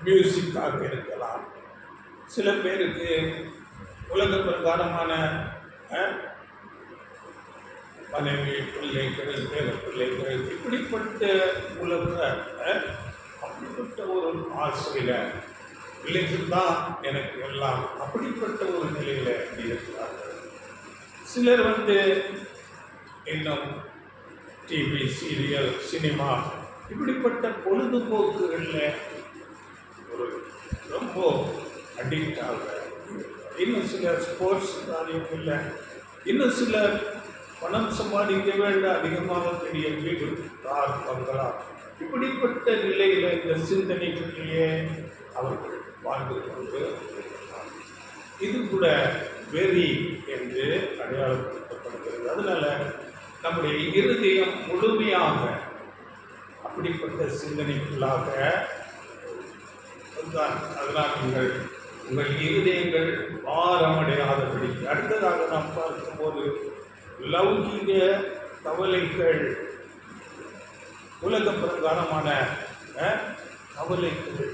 மியூசிக்காக இருக்கலாம், சில பேருக்கு உலக பிரகாரமான மனைவி, பிள்ளைகள், பேர பிள்ளைகள், இப்படிப்பட்ட உலக அப்படிப்பட்ட ஒரு ஆசையில் பிள்ளைகள் தான் எனக்கு எல்லாம், அப்படிப்பட்ட ஒரு நிலையில் இருக்கிறார்கள். சிலர் இன்னும் டிவி, சீரியல், சினிமா இப்படிப்பட்ட பொழுதுபோக்குகளில் ஒரு ரொம்ப அடிக்ட் ஆக. இன்னும் சிலர் ஸ்போர்ட்ஸ் காரியம் இல்லை, இன்னும் சிலர் பணம் சம்பாதிக்க வேண்டாம், அதிகமாக பெரிய வீடு, கார், பங்களா, இப்படிப்பட்ட நிலையில் இந்த சிந்தனைகளிலேயே அவர்கள் வாழ்ந்து கொண்டு இது கூட வெறி என்று அடையாளப்படுத்தப்படுகிறது. அதனால நம்முடைய இருதயம் முழுமையாக அப்படிப்பட்ட சிந்தனைக்குள்ளாக. அதனால் உங்கள் இருதயங்கள் பாரமடையாதபடி. அடுத்ததாக நாம் பார்க்கும்போது லௌகீக கவலைகள், உலக பிரகாரமான கவலைகள்.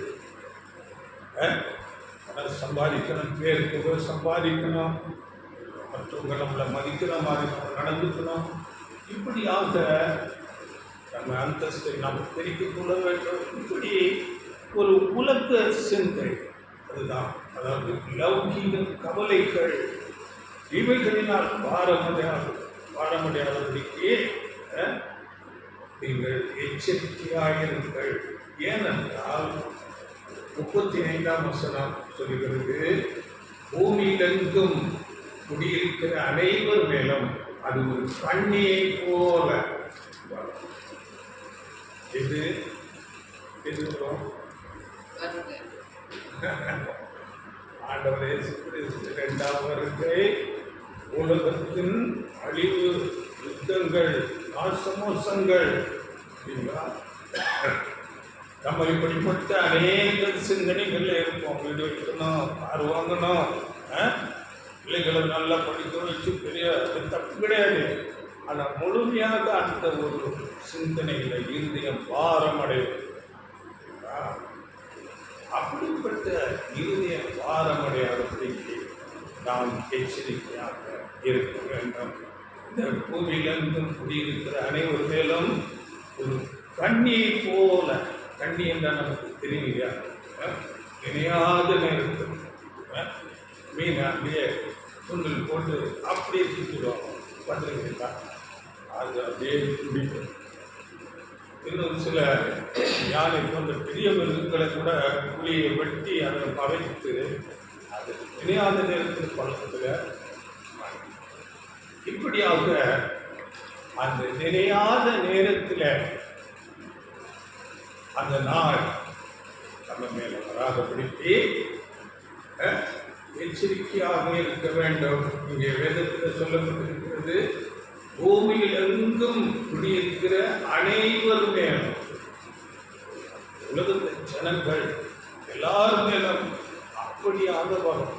சம்பாதிக்கணும், பேர் புகழ் சம்பாதிக்கணும், மற்றவங்க நம்மளை மதிக்கிற மாதிரி நடந்துக்கணும், இப்படியாக நம்ம அந்தஸ்தை நாம் தெரிவித்துக் கொள்ள வேண்டும். இப்படி ஒரு உலக சிந்தை, அதுதான். அதாவது லௌகீக கவலைகள், இவைகளினால் பாரமடையாதபடிக்கு நீங்கள் எச்சரிக்கையாயிருங்கள். ஏனென்றால் 35ஆம் வசனம் சொல்கிறது, பூமியிலெங்கும் குடியிருக்கிற அனைவர் மேலும் அது ஒரு கண்ணியை போல. இது ஆண்டவரே கிறிஸ்து 2ஆம் வருகை, உலகத்தின் அழிவு, யுத்தங்கள், நாசமோசங்கள். நம்ம இப்படிப்பட்ட அநேக சிந்தனைகள் இருப்போம். வீடு வைக்கணும், கார் வாங்கணும், பிள்ளைகளை நல்லா படிக்க வச்சு, பெரிய தப்பு கிடையாது. ஆனால் முழுமையாக அந்த ஒரு சிந்தனைகளை இருதயம் பாரமடையும். அப்படிப்பட்ட இருதயம் பாரமடையாதபடிக்கு நாம் எச்சரிக்கையாக இருக்க வேண்டும். இந்த பூமியிலிருந்தும் குடியிருக்கிற அனைவர் மேலும் ஒரு கண்ணியை போல, கண்ணி என்றால் நமக்கு தெரியலையா, இணையாத நேரத்தில் மீன் அப்படியே துண்டில் போட்டு அப்படியே சுற்றிடுவாங்க, பார்த்துருக்கீங்களா? அது அப்படியே குடிக்கும். இன்னும் சில யானை போன்ற பெரிய மிருகங்களை கூட புளியை வெட்டி அதை பவைத்து அது இணையாத நேரத்தில் பழக்கத்தில். இப்படியாக அந்த நினையாத நேரத்தில் அந்த நாள் நம்ம மேலே வராதபடிக்கு எச்சரிக்கையாக இருக்க வேண்டும். இங்கே வேதத்தில் சொல்லப்பட்டிருக்கிறது, பூமியில் எங்கும் குடியிருக்கிற அனைவர் மேலும், உலகத்தின் ஜனங்கள் எல்லாரும் மேலும் அப்படியாக வரும்.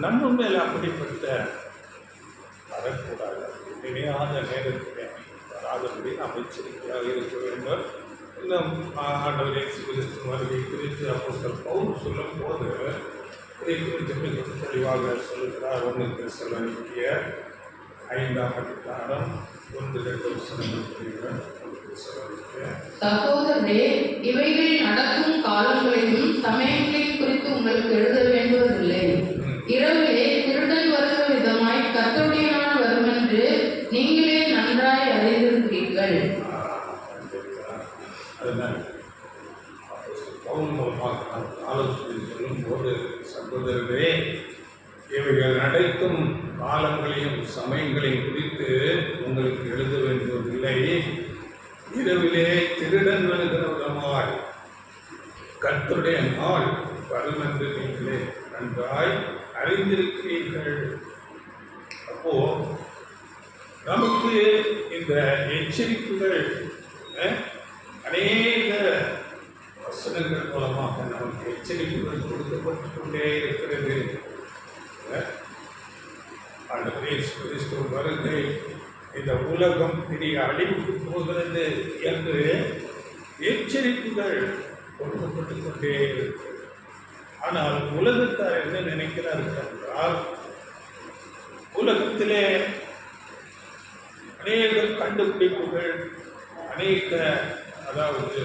நம்ம மேல அப்படிப்பட்ட வரக்கூடாது. நினையாத நேரத்தில் வராதபடி நாம் எச்சரிக்கையாக இருக்க வேண்டும். இன்னும் ஆண்டவர் இயேசு கிறிஸ்து வருகை குறித்து அப்போஸ்தலர் பவுல் சொல்லும் போது இதை குறித்து மிக தெளிவாக சொல்லுகிறார். 1 தெசலோனிக்கேயர் 5ஆம் அதிகாரம் 1-2 வசனங்கள் சொல்கிறார். சகோதரரே, இவைகள் நடக்கும் காலங்களையும் சமயங்களையும் குறித்து உங்களுக்கு எழுத வேண்டுவதில்லை. இரவிலே திருடன் வருகிற விதமாய் கர்த்தருடைய நாள் வரும் என்று நீங்களே நன்றாய் அறிந்திருக்கிறீர்கள். அதனால் பவுல் மூலமாக ஆலோசனை சொல்லும் போது, சகோதரர்களே, இவைகள் நடக்கும் காலங்களையும் சமயங்களையும் குறித்து உங்களுக்கு எழுத வேண்டுவதில்லை. இரவிலே திருடன் வருகிற விதமாய் கர்த்தருடைய நாள் வரும் என்று நீங்களே நன்றாய் அறிந்திருக்கிறீர்கள். அப்போ நமக்கு இந்த எச்சரிப்புகள் அநேக வசனங்கள் மூலமாக நமக்கு எச்சரிப்புகள் கொடுக்கப்பட்டு கொண்டே இருக்கிறது. ஆண்டவர் இயேசு கிறிஸ்து வருகை, இந்த உலகம் பெரிய அழிவுக்கு போகிறது என்று எச்சரிப்புகள் கொடுக்கப்பட்டு கொண்டே இருக்கிறது. ஆனால் உலகத்தார் என்ன நினைக்கிறார்கள் என்றால், உலகத்திலே அநேக கண்டுபிடிப்புகள், அநேக அதாவது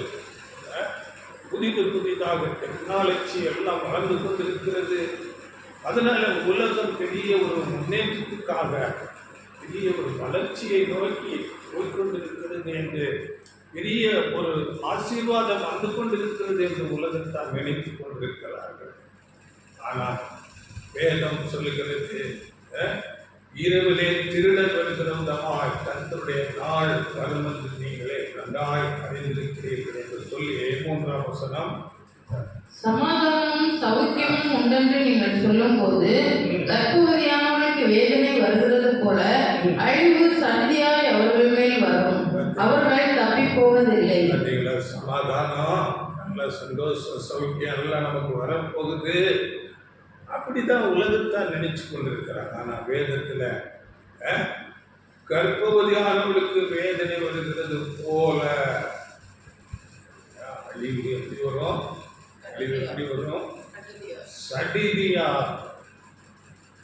புதிதாக டெக்னாலஜி எல்லாம் வளர்ந்து கொண்டிருக்கிறது. அதனால உலகம் பெரிய ஒரு முன்னேற்றத்துக்காக பெரிய ஒரு வளர்ச்சியை நோக்கி போய்கொண்டிருக்கிறது என்று, பெரிய ஒரு ஆசீர்வாதம் வந்து கொண்டிருக்கிறது என்று உலகத்தார் நினைத்துக் கொண்டிருக்கிறார்கள். ஆனால் வேதம் சொல்லுகிறது, இரவிலே திருடன் வருகிறவர்களாய் கர்த்தருடைய நாள் வரும் என்று நீங்களே நன்றாய் அறிந்திருக்கிறீர்கள் என்று சொல்லி 3ஆம் வசனம், சமாதானமும் சௌக்கியமும் உண்டென்று நீங்கள் சொல்லும் போது கர்ப்பவதியானவளுக்கு வேதனை வருகிறது போல அழிவு சந்தியாய் அவர்கள் மேல் வரும், அவர்கள் தப்பி போவதில்லை. சமாதானம், நல்ல சந்தோஷம், சௌக்கியம் எல்லாம் நமக்கு வரப்போகுது அப்படித்தான் உலகத்தான் நினைச்சு கொண்டிருக்கிறாங்க. ஆனால் வேதத்தில் கர்ப்பவதியானவளுக்கு வேதனை வருகிறது போல அழிவு எப்படி வரும்? அழிவு எப்படி வரும்? சடிதியா,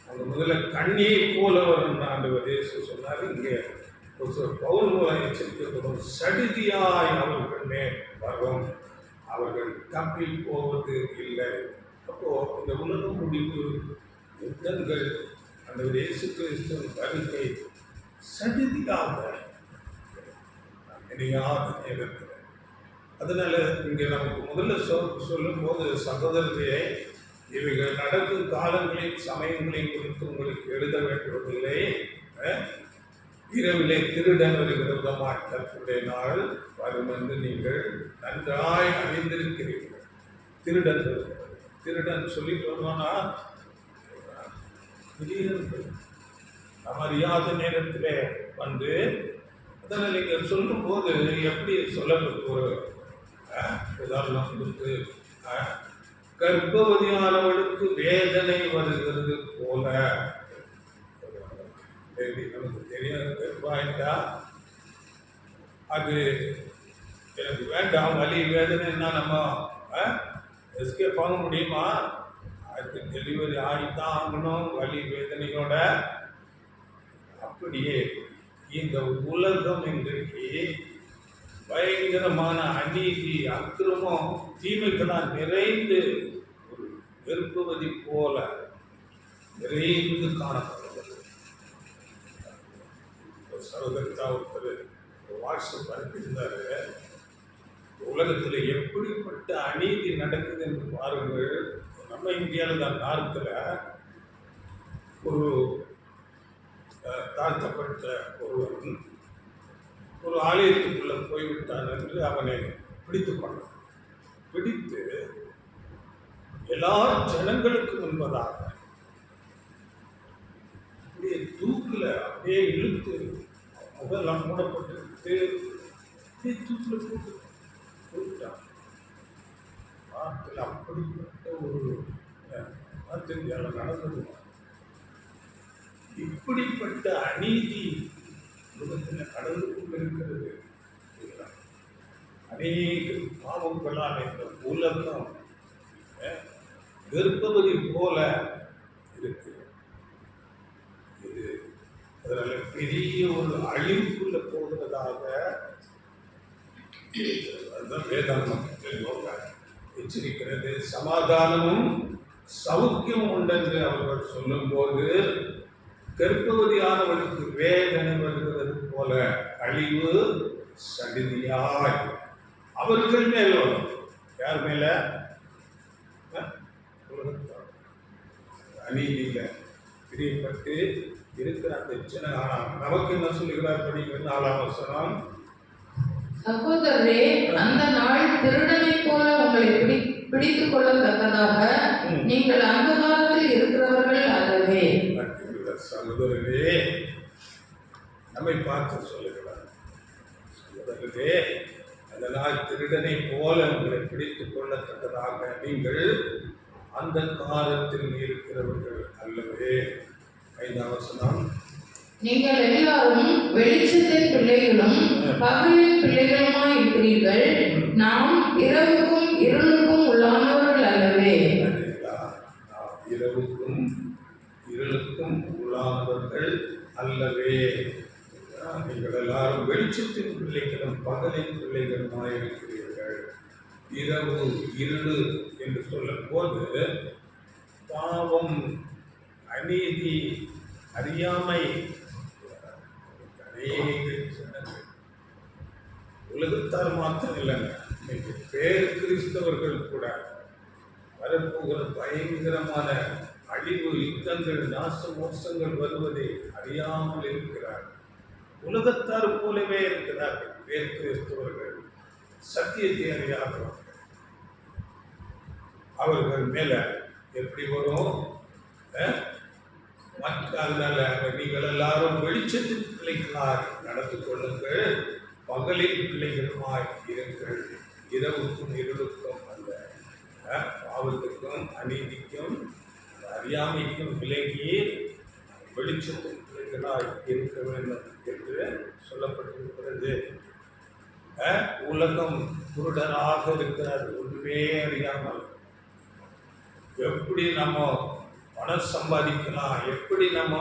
அவங்க முதல்ல கண்ணியை போல வரும் ஆண்டவர் இயேசு சொன்னார். இங்கே பவுல் மூலம் எச்சரிக்கப்படும், சடிதியாய் அவர்கள் மேல் வரும், அவர்கள் தப்பி போவது இல்லை. அப்போ இந்த உலக முடிவு யுத்தங்கள், அந்த இயேசு கிறிஸ்துவின் வருகை சடிதியாக இணையாத நேரத்தில். அதனால இங்கே நமக்கு முதல்ல சொல்லும் போது, சகோதரர்களே, இவைகள் நடக்கும் காலங்களையும் சமயங்களையும் குறித்து உங்களுக்கு எழுத வேண்டுவதில்லை. இரவிலே திருடன் வருகிற விதமாய் கர்த்தருடைய நாள் வரும் என்று நீங்கள் நன்றாய் அறிந்திருக்கிறீர்கள். திருடன் சொல்லிட்டு வருவானா, திடீரென்று நம்ம அறியாத நேரத்தில் வந்து, அதனால் நீங்கள் சொல்லும் போது எப்படி சொல்ல, ஒரு உதாரணம் கொடுத்து, கர்ப்பவதியானவளுக்கு வேதனை வருகிறது போல, நமக்கு தெரியாது வாய்ட்டா, அது எனக்கு வேண்டாம், வலி வேதனைன்னா நம்ம எஸ்கேப் ஆக முடியுமா? அதுக்கு டெலிவரி ஆகித்தான் ஆகணும் வலி வேதனையோட. அப்படியே இந்த உலகம் இன்றைக்கு பயங்கரமான அநீதி, அக்கிரமம், தீமைகளால் நிறைந்து ஒரு கர்ப்பவதி போல நிறைந்து காணப்படுகிறது. சகோதரத்தா ஒருத்தர் வாட்ஸ்அப் அனுப்பியிருந்தாரு, உலகத்தில் எப்படிப்பட்ட அநீதி நடக்குது என்று பாருங்கள். நம்ம இந்தியாவில் தான் நார்த்தில் ஒரு தாழ்த்தப்பட்ட ஒருவன் ஒரு ஆலயத்துக்குள்ளே போய்விட்டான் என்று அவனை பிடித்து கொண்டான். பிடித்து எல்லா ஜனங்களுக்கு முன்பதாக அப்படியே தூக்கில் அப்படியே இழுத்து, முதல்லாம் மூடப்பட்டு அப்படியே தூக்கில் போட்டுட்டான். நாட்டில் அப்படிப்பட்ட ஒரு இந்தியாவில் நடந்தது. இப்படிப்பட்ட அநீதி உலகத்தில் கடந்து கொண்டிருக்கிறது. அநேக பாவங்களான இந்த உலகம் வெறுப்பவரை போல இருக்கு. இது அதனால பெரிய ஒரு அழிவுக்குள்ள போகிறதாக அதுதான் வேதாந்தம் எச்சரிக்கிறது. சமாதானமும் சௌக்கியம் உண்டென்று அவர்கள் சொல்லும்போது கர்ப்பவதியானவளுக்கு வேதனை வருகிறது போல அழிவு சடிதியாய் அவர்கள் மேல் வரும். யார் மேல? அநீதியில பிரியப்பட்டு இருக்கிற அந்த சின்ன நமக்கு என்ன சொல்லுகிறார் படிக்கிற 4ஆம் வசனம். சகோதரரே, அந்த நாள் திருடனை போல உங்களை பிடித்துக் கொள்ளத்தக்கதாக நீங்கள் அந்தகாரத்தில் இருக்கிறவர்கள் அல்லவே. சகோதரரே, நம்மை பார்த்து சொல்லுகிறார். சகோதரரே, அந்த நாள் திருடனை போல உங்களை பிடித்துக் கொள்ளத்தக்கதாக நீங்கள் அந்த காலத்தில் இருக்கிறவர்கள் அல்லவே. 5ஆம் வசனம். நீங்கள் எல்லாரும் வெளிச்சத்தின் பிள்ளைகளும் பகலின் பிள்ளைகளுமாய் இருக்கிறீர்கள். நாம் இரவுக்கும் இருளுக்கும் உள்ளானவர்கள் அல்லவே. இரவுக்கும் இருளுக்கும் உள்ளானவர்கள் அல்லவே. நீங்கள் எல்லாரும் வெளிச்சத்தின் பிள்ளைகளும் பகலின் பிள்ளைகளுமாய் இருக்கிறீர்கள். இரவு இருளு என்று சொல்லும் போது பாவம், அநீதி, அறியாமை, உலகத்தார் மாத்திரம் இல்லைங்க, இன்னைக்கு பேர் கிறிஸ்தவர்கள் கூட வரப்போகிற பயங்கரமான அழிவு, யுத்தங்கள், நாச மோசங்கள் வருவதை அறியாமல் இருக்கிறார். உலகத்தார் போலவே இருக்கிறார்கள் பேர் கிறிஸ்தவர்கள், சத்தியத்தை அறியாதவர்கள். அவர்கள் மேல எப்படி வரும்? அதனால நீங்கள் எல்லாரும் வெளிச்சத்தின் பிள்ளைகளாய் நடந்து கொள்ளுங்கள், பகலின் பிள்ளைகளுமாய் இருங்கள். இரவுக்கும் இருளுக்கும் அல்ல, பாவத்துக்கும் அநீதிக்கும் அறியாமைக்கும் விலகி வெளிச்சத்தின் பிள்ளைகளாய் இருக்க வேண்டும் என்று சொல்லப்பட்டிருக்கிறது. உலகம் குருடராக இருக்கிறார், ஒன்றுமே அறியாமல். எப்படி நம்ம பணம் சம்பாதிக்கலாம், எப்படி நம்ம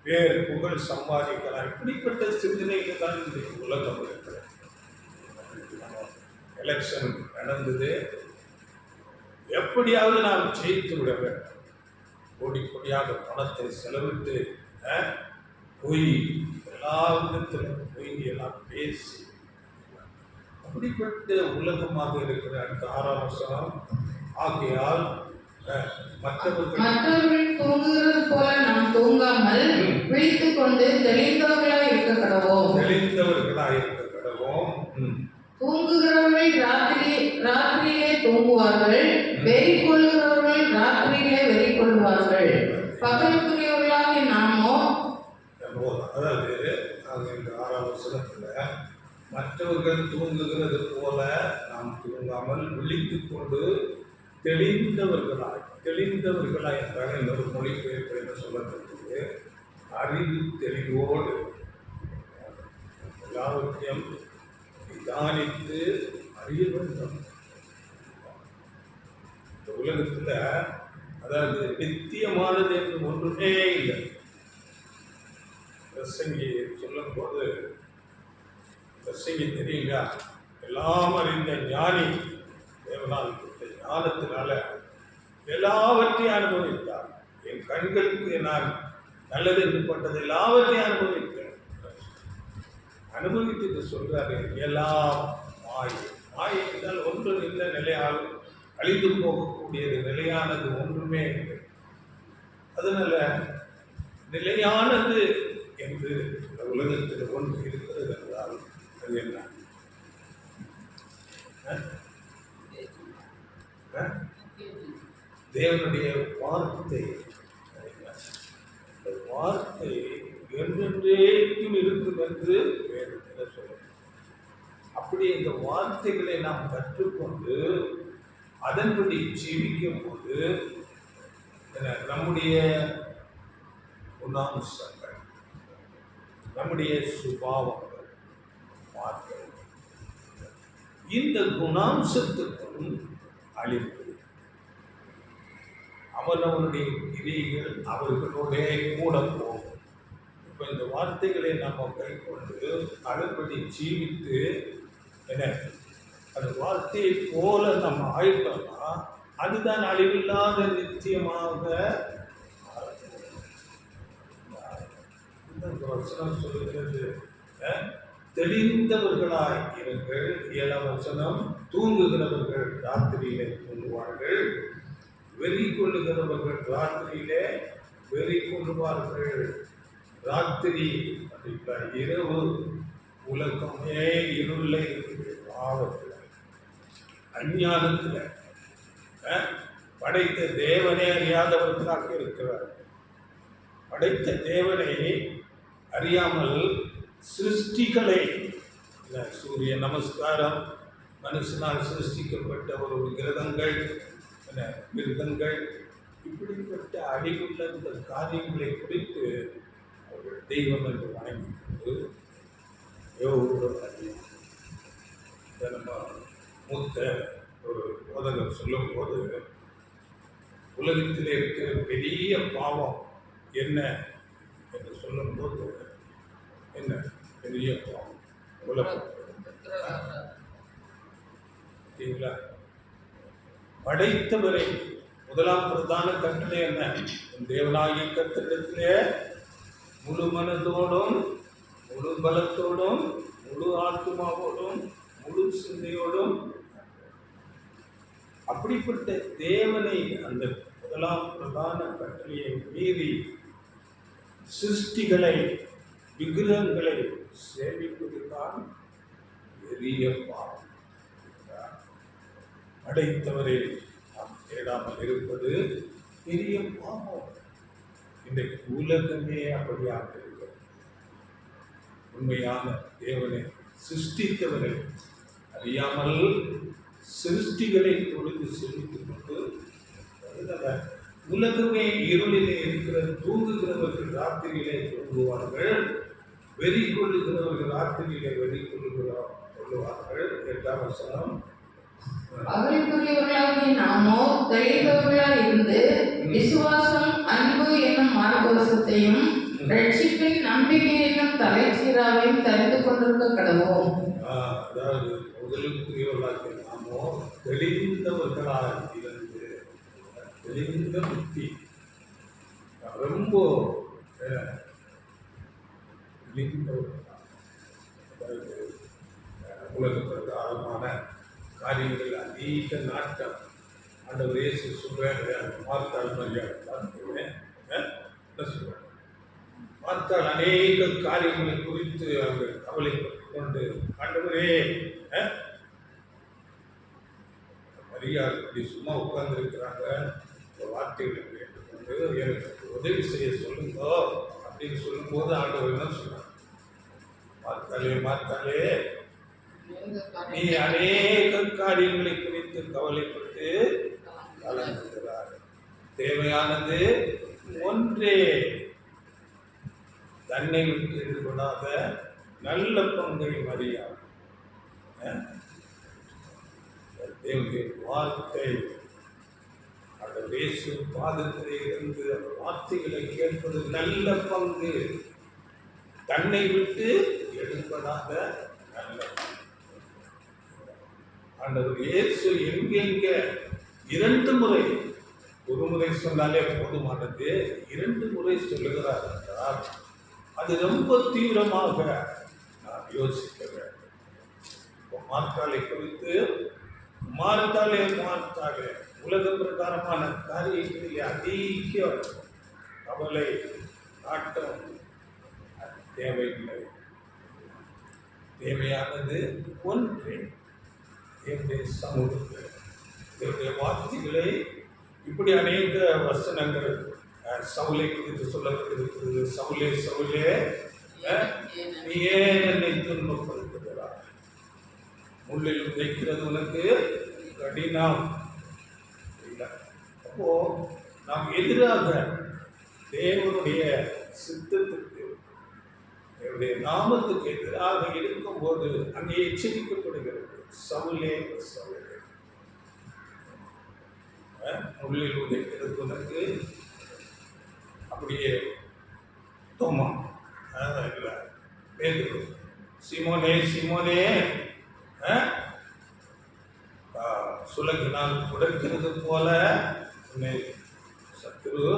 பேர் புகழ் சம்பாதிக்கலாம், இப்படிப்பட்ட சிந்தனைகள் தான் இந்த உலகம் இருக்கிறது. எலெக்ஷன் நடந்தது, எப்படியாவது நாம் ஜெயித்து விட வேண்டும். கோடி கோடியாக பணத்தை செலவிட்டு பொய், எல்லா விதத்திலும் பொய் எல்லாம் பேசி, அப்படிப்பட்ட உலகமாக இருக்கிற அந்த 6ஆம் வசனம். ஆகையால் மற்றவர்கள் தூங்குகிறது போல நாம் தூங்காமல் விழித்துக் கொண்டு தெளிந்தவர்களாய் இருக்க கடவோம். தூங்குகிறவர்கள் ராத்திரியிலே தூங்குவார்கள், வெறி கொள்ளுகிறவர்கள் ராத்திரியிலே வெறி கொள்வார்கள். பகலுக்குரியவர்களாக நாமோ, அதாவது இந்த 6ஆம் வசனத்துல மற்றவர்கள் தூங்குகிறது போல நாம் தூங்காமல் விழித்துக் கொண்டு தெளிந்தவர்களாய் என்றால் இன்னொரு மொழிபெயர்ப்பு என்ன சொல்லப்படுகிறது? அறிவு தெளிவோடு எல்லாவற்றையும் நிதானித்து அறிய வேண்டும். இந்த உலகத்துல அதாவது நித்தியமானது என்று ஒன்றுமே இல்லை. பிரசங்கி சொல்லும் போது, பிரசங்கி தெரியுங்க, எல்லாம் அறிந்த ஞானி, தேவனால் ஞானத்தினால எல்லாவற்றையும் அனுபவித்தார். என் கண்களுக்கு நான் நல்லது என்று பட்டது எல்லாவற்றையும் அனுபவித்தேன். அனுபவித்து சொல்றாரு, எல்லாம் மாயை என்றால் ஒன்று இந்த நிலையால் அழிந்து போகக்கூடியது, நிலையானது ஒன்றுமே இல்லை. அதனால நிலையானது என்று இந்த உலகத்தில் ஒன்று இருக்கிறது என்றால் அது என்ன? தேவனுடைய வார்த்தை. இந்த வார்த்தை என்றென்றைக்கும் இருக்கும் என்று வேதத்தில் சொல்லும். அப்படி இந்த வார்த்தைகளை நாம் கற்றுக்கொண்டு அதன்படி ஜீவிக்கும் போது நம்முடைய குணாம்சங்கள், நம்முடைய சுபாவங்கள் மாற்றம். இந்த குணாம்சத்துக்கும் அழிவு. அவனவனுடைய கிரியைகள் அவர்களோட கூட போகும். இப்போ இந்த வார்த்தைகளை நம்ம கைக்கொண்டு அதன்படி ஜீவித்து என்ன அந்த வார்த்தையை போல நம்ம ஆயிட்டோம்னா அதுதான் அழிவில்லாத நிச்சயமாக. இந்த வசனம் சொல்லுகிறது, தெளிந்தவர்களாய் இருங்கள். 7ஆம் வசனம், தூங்குகிறவர்கள் ராத்திரியிலே தூங்குவார்கள், வெறி கொள்ளுகிறவர்கள் ராத்திரியிலே வெறி கொள்ளுவார்கள். ராத்திரி அப்படின்னா இரவு, உலகமே இருள இருக்குது, பாவத்தில் அஞ்ஞானத்தில் படைத்த தேவனே அறியாதவர்களாக இருக்கிறார். படைத்த தேவனை அறியாமல் சிருஷ்டிகளை, சூரிய நமஸ்காரம், மனுஷனால் சிருஷ்டிக்கப்பட்ட ஒரு விக்கிரகங்கள், மிருகங்கள், இப்படிப்பட்ட அடிவுள்ள இந்த காரியங்களை குறித்து அவர்கள் தெய்வம் என்று வணங்கிட்டு நம்ம மூத்த ஒரு போதகர் சொல்லும் போது, உலகத்தில் இருக்கிற பெரிய பாவம் என்ன என்று சொல்லும்போது, என்ன பெரிய பாவம் உலகம் படைத்தவரை முதலாம் பிரதான கட்டளை என்ன? தேவனாகிய கர்த்தரிடத்திலே முழு மனதோடும் முழு பலத்தோடும் முழு ஆத்மாவோடும் முழு சிந்தையோடும். அப்படிப்பட்ட தேவனை அந்த முதலாம் பிரதான கட்டளையை மீறி சிருஷ்டிகளை, விக்கிரகங்களை சேவிப்பதுதான் பெரிய பாவம். படைத்தவரை நாம் தேடாமல் இருப்பது பெரிய பாவம். இன்றைக்கு உலகமே அப்படியாக இருக்கிறது. உண்மையான தேவனை, சிருஷ்டித்தவரை அறியாமல் சிருஷ்டிகளை தொழுது செலுத்திக் கொண்டு உலகமே இருளிலே இருக்கிறது. தூங்குகிறவர்கள் ராத்திரியிலே தூங்குவார்கள், வெறி கொள்ளுகிறவர்கள் ராத்திரியிலே வெறி கொள்ளுவார்கள். 8ஆம் வசனம், அவருக்குரியவர்களாகிய நாமோ தெளிந்தவர்களாய் இருந்து விசுவாசம், அன்பு என்னும் மார்க்கவசத்தையும் ரட்சிப்பின் நம்பிக்கை என்னும் தலைச்சீராவையும் தெரிந்து கொண்டிருக்க கடவோம். அதாவது முதலுக்குரியவர்களாகிய நாமோ தெளிந்தவர்களாய் இருந்து, தெளிந்த புத்தி, ரொம்ப தெளிந்தவர்களாக, அதாவது உலக பிரகாரமான காரியங்கள் அதிக நாட்டம். ஆண்டவர் இயேசு சொல்றாரு, மார்த்தாள் மரியாதை சொல்றேன், மார்த்தாள் அநேக காரியங்களை குறித்து அவங்க கவலைப்பட்டு கொண்டு, ஆண்டவரே மரியாதை இப்படி சும்மா உட்கார்ந்து இருக்கிறாங்க, வார்த்தைகளை கேட்டுக்கொண்டு எனக்கு உதவி செய்ய சொல்லுங்க அப்படின்னு சொல்லும்போது ஆண்டவர் என்ன சொன்னார்? மார்த்தாளே, மார்த்தாளே, நீ அநேக காரியங்களை குறித்து கவலைப்பட்டு கலந்துகிறார். தேவையானது ஒன்றே, தன்னை விட்டு ஈடுபடாத நல்ல பங்கை மரியாதை. தேவனுடைய வார்த்தை, அந்த இயேசு பாதத்திலே இருந்து அந்த வார்த்தைகளை கேட்பது நல்ல பங்கு. தன்னை விட்டு எடுபடாத நல்ல பங்கு. ஆண்டவர் இயேசு எங்கெங்க 2 முறை, ஒரு முறை சொன்னாலே போதுமானது, 2 முறை சொல்லுகிறார் என்றால் அது ரொம்ப தீவிரமாக நான் யோசிக்க வேண்டும். மார்த்தாளை குறித்து, மார்த்தாளே மார்த்தாளே, உலக பிரகாரமான காரியங்களில் அதிக கவலை, நாட்டம் தேவையில்லை. தேவையானது ஒன்றே, என்னுடைய சமூகத்தில் என்னுடைய வார்த்தைகளை. இப்படி அநேக வசனங்கள் சவுலை குறித்து சொல்லப்பட்டிருக்கிறது. சவுலே, சவுலே, நீ ஏன் என்னை துன்பப்படுத்துகிறாய்? முள்ளில் வைக்கிறது உனக்கு கடினம் இல்லை. அப்போ நாம் எதிராக தேவனுடைய சித்தத்துக்கு என்னுடைய நாமத்துக்கு எதிராக இருக்கும்போது அங்கே எச்சரிக்கப்படுகிறது, சவுலே சவுலே, உள்ளில் உதைக்கிறது உனக்கு. அப்படியே தோமா இல்லை பேதுரு, சிமோனே சிமோனே, சுலகினால் உடைக்கிறது போல உன்னை சத்துரு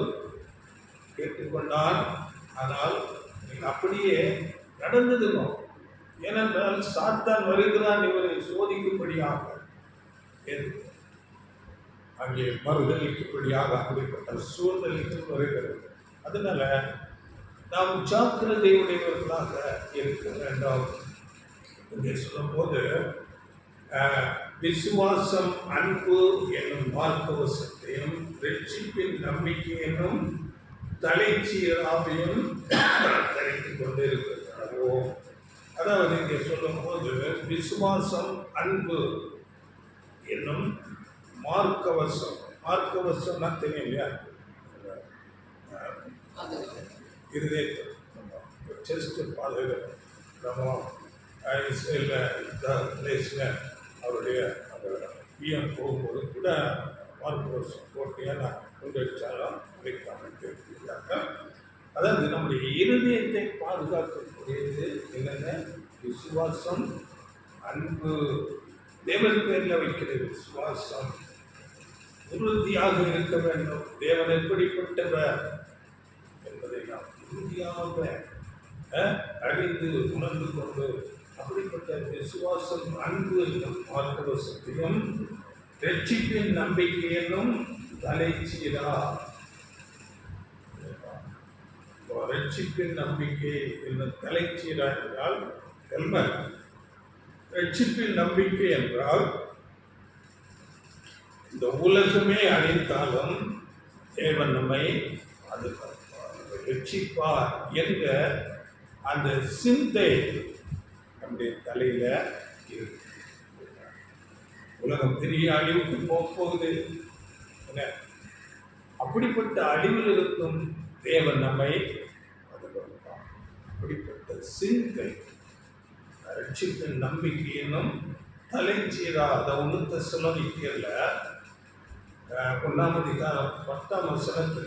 கேட்டுக்கொண்டான். ஆனால் அப்படியே நடந்ததும். ஏனென்றால் சாத்தான் வருகிறான் இவரை சோதிக்கும்படியாக, அங்கே மறுதளிக்கும்படியாக அப்படிப்பட்ட சூழ்நிலைக்கு வருகிறது. அதனால நாம் ஜாக்கிரதை உடையவர்களாக இருக்க வேண்டும். இங்கே சொல்லும் போது விசுவாசம், அன்பு என்னும் மார்க்கவசத்தையும் ரட்சிப்பின் நம்பிக்கை என்னும் தலைச்சீராவையும் தரித்துக் கொண்டு இருக்கிறாரோ. அதாவது இங்கே சொல்லும் போது விசுவாசம், அன்பு என்னும் மார்க்கவசம். மார்க்கவசம்னா தெரியும் இல்லையா, இருதயத்தை செஸ்ட் பாதுகாப்பு. நம்ம இஸ்ரேலில் அவருடைய அந்த பிஎம் போகும்போது கூட மார்க்கவசம் போட்டியாக நான் கொண்டு வச்சாலும் வைக்காமல் கேட்கிறாங்க. அதாவது நம்முடைய இருதயத்தை பாதுகாக்கக்கூடியது என்னென்ன? விசுவாசம், அன்பு. தேவன் பேரில் வைக்கிற விசுவாசம் உறுதியாக இருக்க வேண்டும். தேவன் எப்படிப்பட்டவர் என்பதை நாம் உறுதியாக அறிந்து உணர்ந்து கொண்டு அப்படிப்பட்ட விசுவாசம், அன்பு என்னும் மார்க்கவசத்தையும் ரட்சிப்பின் நம்பிக்கை என்னும் தலைச்சீரா. ரட்சிப்பின் நம்பிக்கை என்னும் தலைச்சீரா என்றால் ஹெல்மெட். ரட்சிப்பின் நம்பிக்கை என்றால் இந்த உலகமே அழிந்தாலும் தேவன் நம்மை பாதுகாப்பார், ரட்சிப்பார் என்ற அந்த சிந்தை நம்முடைய தலையில இருக்கு. உலகம் பெரிய அழிவுக்கு போகுது. அப்படிப்பட்ட அழிவில் இருக்கும் தேவன் நம்மை பாதுகாப்பார். அப்படிப்பட்ட சிந்தை ரட்சிப்பின் நம்பிக்கை என்னும் தலைச்சீரா. அதை 1 தெசலோனிக்கேயர்ல 1:10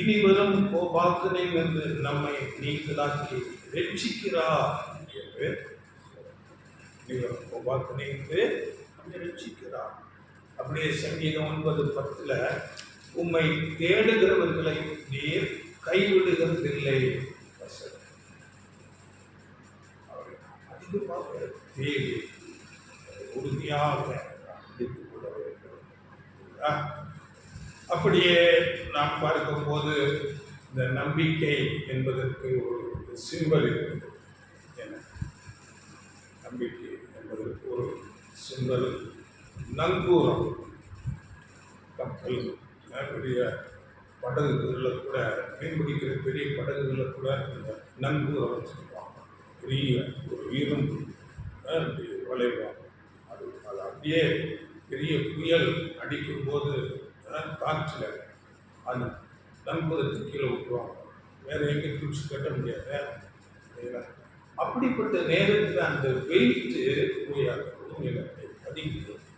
இனி வரும் கோபாக்கினை என்று நம்மை நீங்களாக்கி ரட்சிக்கிறார் என்று, கோபாக்கினை என்று நம்மை ரட்சிக்கிறார். அப்படியே சங்கீதம் 9:10 உம்மை தேடுகிறவர்களை நீர் கைவிடுகிறதில்லை. அதிகமாக தேடி உறுதியாக அடித்துக் கொள்ள வேண்டும். அப்படியே நாம் பார்க்கும்போது இந்த நம்பிக்கை என்பதற்கு ஒரு சிம்பல் இருக்குது. நம்பிக்கை என்பதற்கு ஒரு சிம்பல் நங்கூரம். கப்பல், பெரிய படகுகளில் கூட, மீன்பிடிக்கிற பெரிய படகுகளில் கூட இந்த நங்கூரம் வச்சுருப்பாங்க. பெரிய ஒரு இரும்பு வளைவாங்க. அது அப்படியே பெரிய புயல் அடிக்கும் போது காற்றில் அந்த நங்கூரத்துக்கு கீழே விட்டுருவாங்க. வேறு எங்கே பிடிச்சி கட்ட முடியாது. அப்படிப்பட்ட நேரத்தில் அந்த வெயிட்டு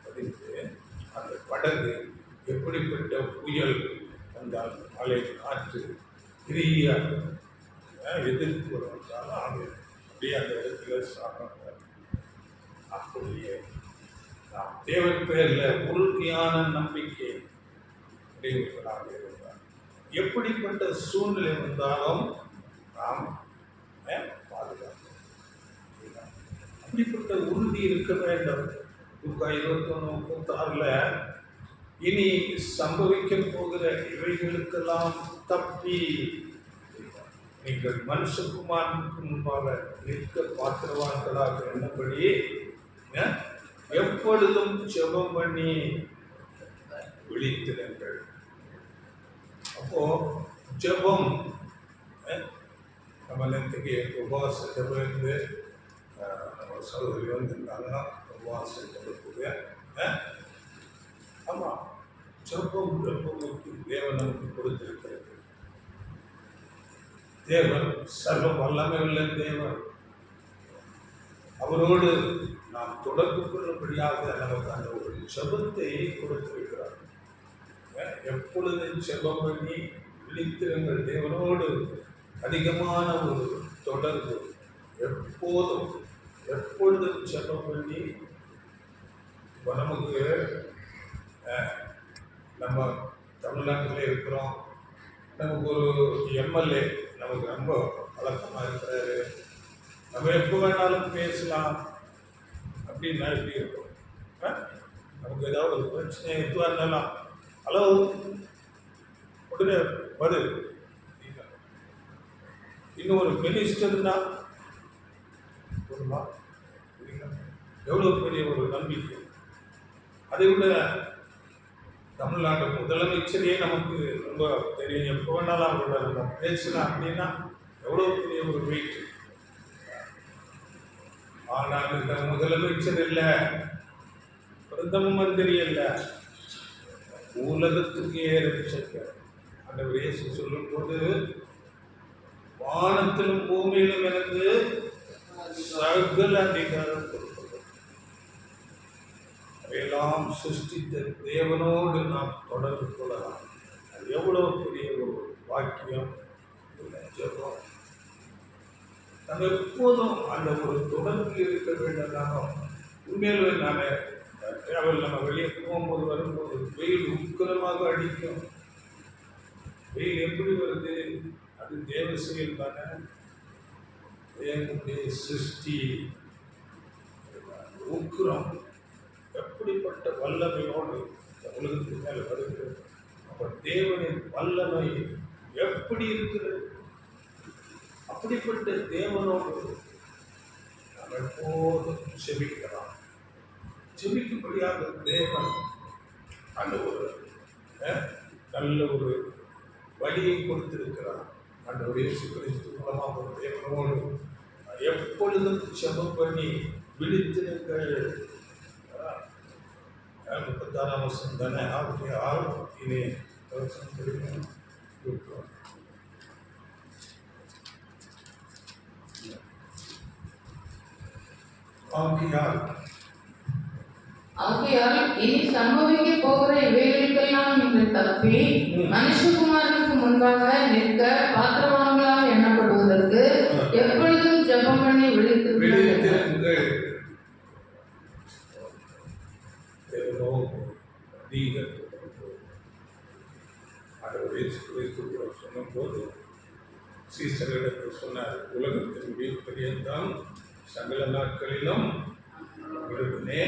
பதிந்து அந்த படகு எப்படிப்பட்ட புயல் வந்தால் மழை காற்று பெரிய எதிர்ப்பு வந்தாலும் அது அப்படியே அந்த இடத்துல சாப்பிட. அப்படியே நாம் தேவன் பேரில் உறுதியான நம்பிக்கை உடையவர்களாக இருந்தார். எப்படிப்பட்ட சூழ்நிலை வந்தாலும் நாம் பாதுகாப்போம். அப்படிப்பட்ட உறுதி இருக்க வேண்டும். 21:36 இனி சம்பவிக்க போகிற இவைகளுக்கெல்லாம் தப்பி நீங்கள் மனுஷகுமாரனுக்கு முன்பாக நிற்க பாத்திரவான்களாக என்னபடி எப்பொழுதும் ஜெபம் பண்ணி விழித்திருங்கள். அப்போ ஜெபம் நம்ம நேரத்துக்கு உபவாச ஜெபம் இருந்து நம்ம சகோதரி வந்திருந்தாங்க. உபவாச ஜெபத்துக்கு ஆமாம், ஜெபம் ரொம்ப முக்கியம். தேவன் நமக்கு கொடுத்திருக்கிறது. தேவன், சர்வ வல்லமை உள்ள தேவன். அவரோடு நாம் தொடர்பு கொள்ளும்படியாக நமக்கு அந்த ஒரு ஜெபத்தை கொடுத்திருக்கிறார். எப்பொழுது ஜெபம் பண்ணி விழித்திருங்கள். தேவனோடு அதிகமான ஒரு தொடர்பு, எப்பொழுதும் ஜெபம் பண்ணி. இப்போ நமக்கு நம்ம தமிழ்நாட்டில் இருக்கிறோம், நமக்கு ஒரு எம்எல்ஏ நமக்கு ரொம்ப பழக்கமாக இருக்கிறாரு, நம்ம எப்போ வேணாலும் பேசலாம் அப்படின்னா எப்படி இருக்கும்? நமக்கு ஏதாவது ஒரு பிரச்சனை எதுவாக இருந்தாலும் ஹலோ உடனே பதில். இன்னும் ஒரு மினிஸ்டர்னா எவ்வளோ பெரிய ஒரு நம்பிக்கை. அதை விட தமிழ்நாட்டு முதலமைச்சரே நமக்கு ரொம்ப தெரியும், எப்போ வேணாலும் அவங்களோட நம்ம பேசலாம் அப்படின்னா எவ்வளோ பெரிய ஒரு வெயிட். ஆனால் இந்த முதலமைச்சர் இல்லை, பிரதம மந்திரி இல்லை, உலகத்துக்கு ரட்சகர். ஆண்டவர் இயேசு சொல்லும் போது, வானத்திலும் பூமியிலும் எனக்கு சகல அதிகாரம் கொடுக்கிறது. அதையெல்லாம் சிருஷ்டித்த தேவனோடு நாம் தொடர்பு கொள்ளலாம். அது எவ்வளவு பெரிய ஒரு வாக்கியம், ஜெபம். நம்ம எப்போதும் அந்த ஒரு தொடர்பு இருக்க வேண்டும். உண்மையிலே நான் டிராவல் நம்ம வெளியே போகும்போது வரும்போது வெயில் உக்கிரமாக அடிக்கும். வெயில் எப்படி வருது? அது தேவ செயல் தானே, தேவனுடைய சிருஷ்டி. உக்கிரம் எப்படிப்பட்ட வல்லமையோடு உலகத்துக்கு மேலே வருகிறது. அப்போ தேவனின் வல்லமை எப்படி இருக்கிறது? அப்படிப்பட்ட தேவனோடு நாம் எப்போதும் செபிக்கலாம். செபிக்கும்படியாக தேவன் அந்த ஒரு நல்ல ஒரு வழியை கொடுத்திருக்கிறார். ஆண்டவர் இயேசு கிறிஸ்து மூலமாக ஒரு தேவனோடு எப்பொழுதும் ஜெபம் பண்ணி விழித்திருங்கள். 36ஆம் வசனம் தானே, இனி வசனம் தெரியும். ஆகையால் இனி சம்பவிக்க போகிற இவைகளுக்கெல்லாம் நீங்கள் தப்பி மனுஷகுமாரனுக்கு முன்பாக நிற்க பாத்திரவான்களாக எண்ணப்படுவதற்கு எப்பொழுதும் ஜெபம் பண்ணி விழித்திருங்கள். சொன்னபோது சீசரிடத்தில் சொன்னார், உலகத்தின் வீழ்படியத்தான் சகல நாட்களிலும் விருதுனே.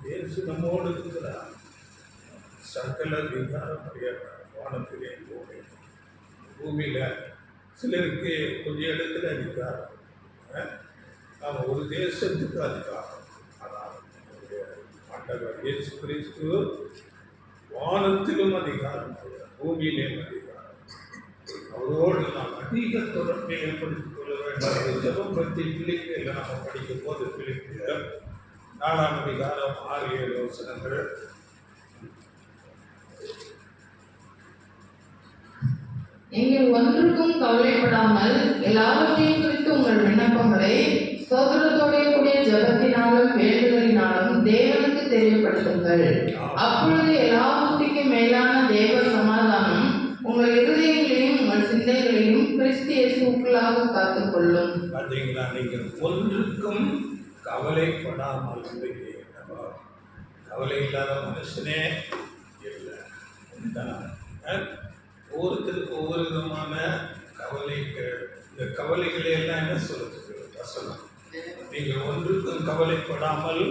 இயேசு நம்மோடு இருக்கிறார். சகல அதிகாரம் வானத்திலே பூமியில சிலருக்கு கொஞ்சம் இடத்துல அதிகாரம், நாம் ஒரு தேசத்துக்கு அதிகாரம். ஆனால் ஆண்டவர் இயேசு கிறிஸ்து வானத்திலும் அதிகாரம், பூமியிலும் அதிகாரம். அவரோடு நாம் அதிக தொடர்பை ஏற்படுத்திக் கொள்ள வேண்டும். ஜெபம் பற்றி பிள்ளைகள் நாம் படிக்கும் போது பிள்ளைகள் 4ஆம் அதிகாரம் 6-7 வசனங்கள். நீங்கள் ஒன்றுக்கும் கவலைப்படாமல் எல்லாவற்றையும் குறித்து உங்கள் விண்ணப்பங்களை ஸ்தோத்திரத்தோட கூடிய ஜெபத்தினாலும் வேண்டுதலினாலும் தேவனுக்கு தெரியப்படுத்துங்கள். அப்பொழுது எல்லாவற்றுக்கும் மேலான தேவ சமாதானம் உங்கள் இருதயங்களையும் உங்கள் சிந்தைகளையும் கிறிஸ்து இயேசுவுக்குள்ளாக காத்துக்கொள்ளும். பார்த்தீங்களா, நீங்கள் ஒன்றுக்கும் கவலைப்படாமல். கவலை இல்லாத மனுஷனே இல்லை. ஒவ்வொருத்தருக்கு ஒவ்வொரு விதமான கவலைகள். இந்த கவலைகளை எல்லாம் என்ன சொல்றது வசனம்? நீங்கள் ஒன்றுக்கும் கவலைப்படாமல்